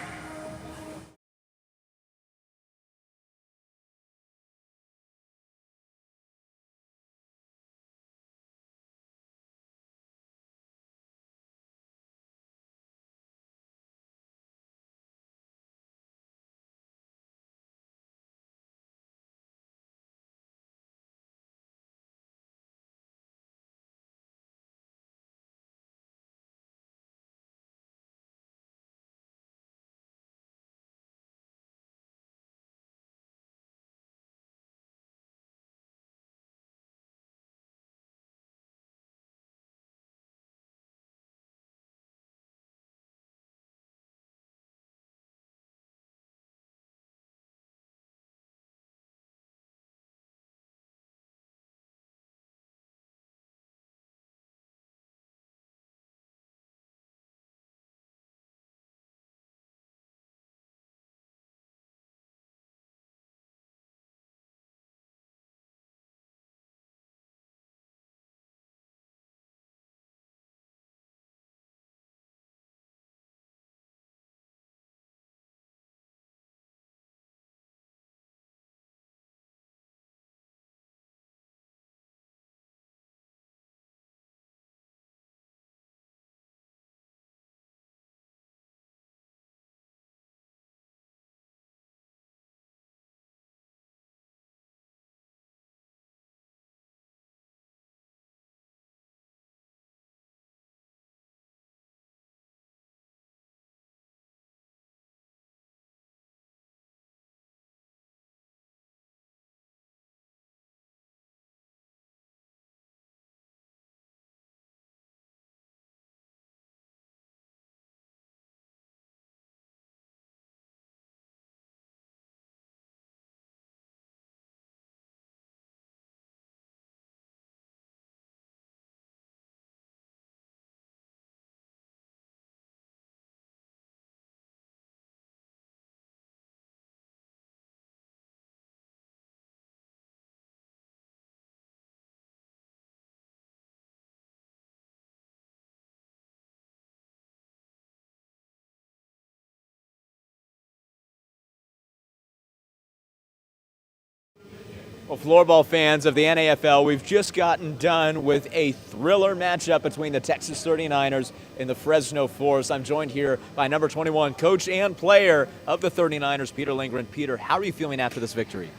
Well, floorball fans of the NAFL, we've just gotten done with a thriller matchup between the Texas 39ers and the Fresno Force. I'm joined here by number 21, coach and player of the 39ers, Peter Lindgren. Peter, how are you feeling after this victory?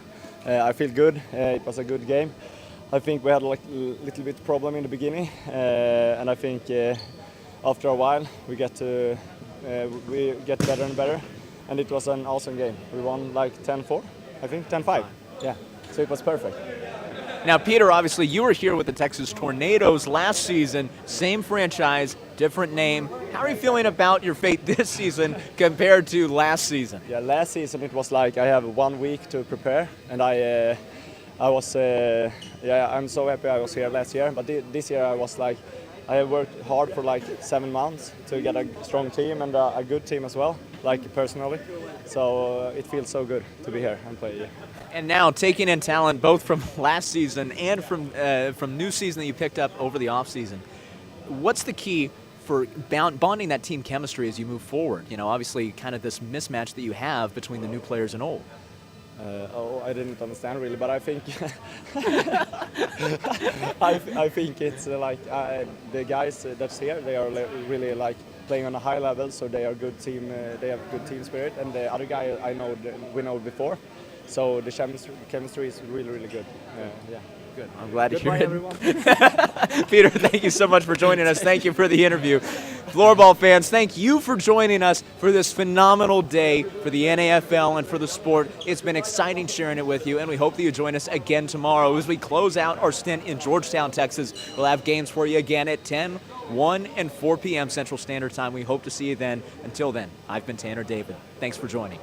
I feel good. It was a good game. I think we had like a little bit problem in the beginning, and I think after a while we get better and better, and it was an awesome game. We won like 10-4, I think 10-5. Yeah, so it was perfect. Now, Peter, obviously you were here with the Texas Tornadoes last season, same franchise, different name. How are you feeling about your fate this season compared to last season? Yeah, last season it was like I have 1 week to prepare, and I'm so happy I was here last year. But this year I was like, I have worked hard for like 7 months to get a strong team and a good team as well. like personally. So it feels so good to be here and play. And now taking in talent both from last season and from new season that you picked up over the off season. What's the key for bonding that team chemistry as you move forward? You know, obviously kind of this mismatch that you have between the new players and old. I didn't understand really, but I think I think it's like the guys that's here, they are really like playing on a high level, so they are good team. They have good team spirit, and the other guy I know we know before, so the chemistry is really good. Yeah. Good. I'm glad to hear Goodbye, it. everyone. Peter, thank you so much for joining us. Thank you for the interview. Floorball fans, thank you for joining us for this phenomenal day for the NAFL and for the sport. It's been exciting sharing it with you, and we hope that you join us again tomorrow as we close out our stint in Georgetown, Texas. We'll have games for you again at 10, 1, and 4 p.m. Central Standard Time. We hope to see you then. Until then, I've been Tanner David. Thanks for joining.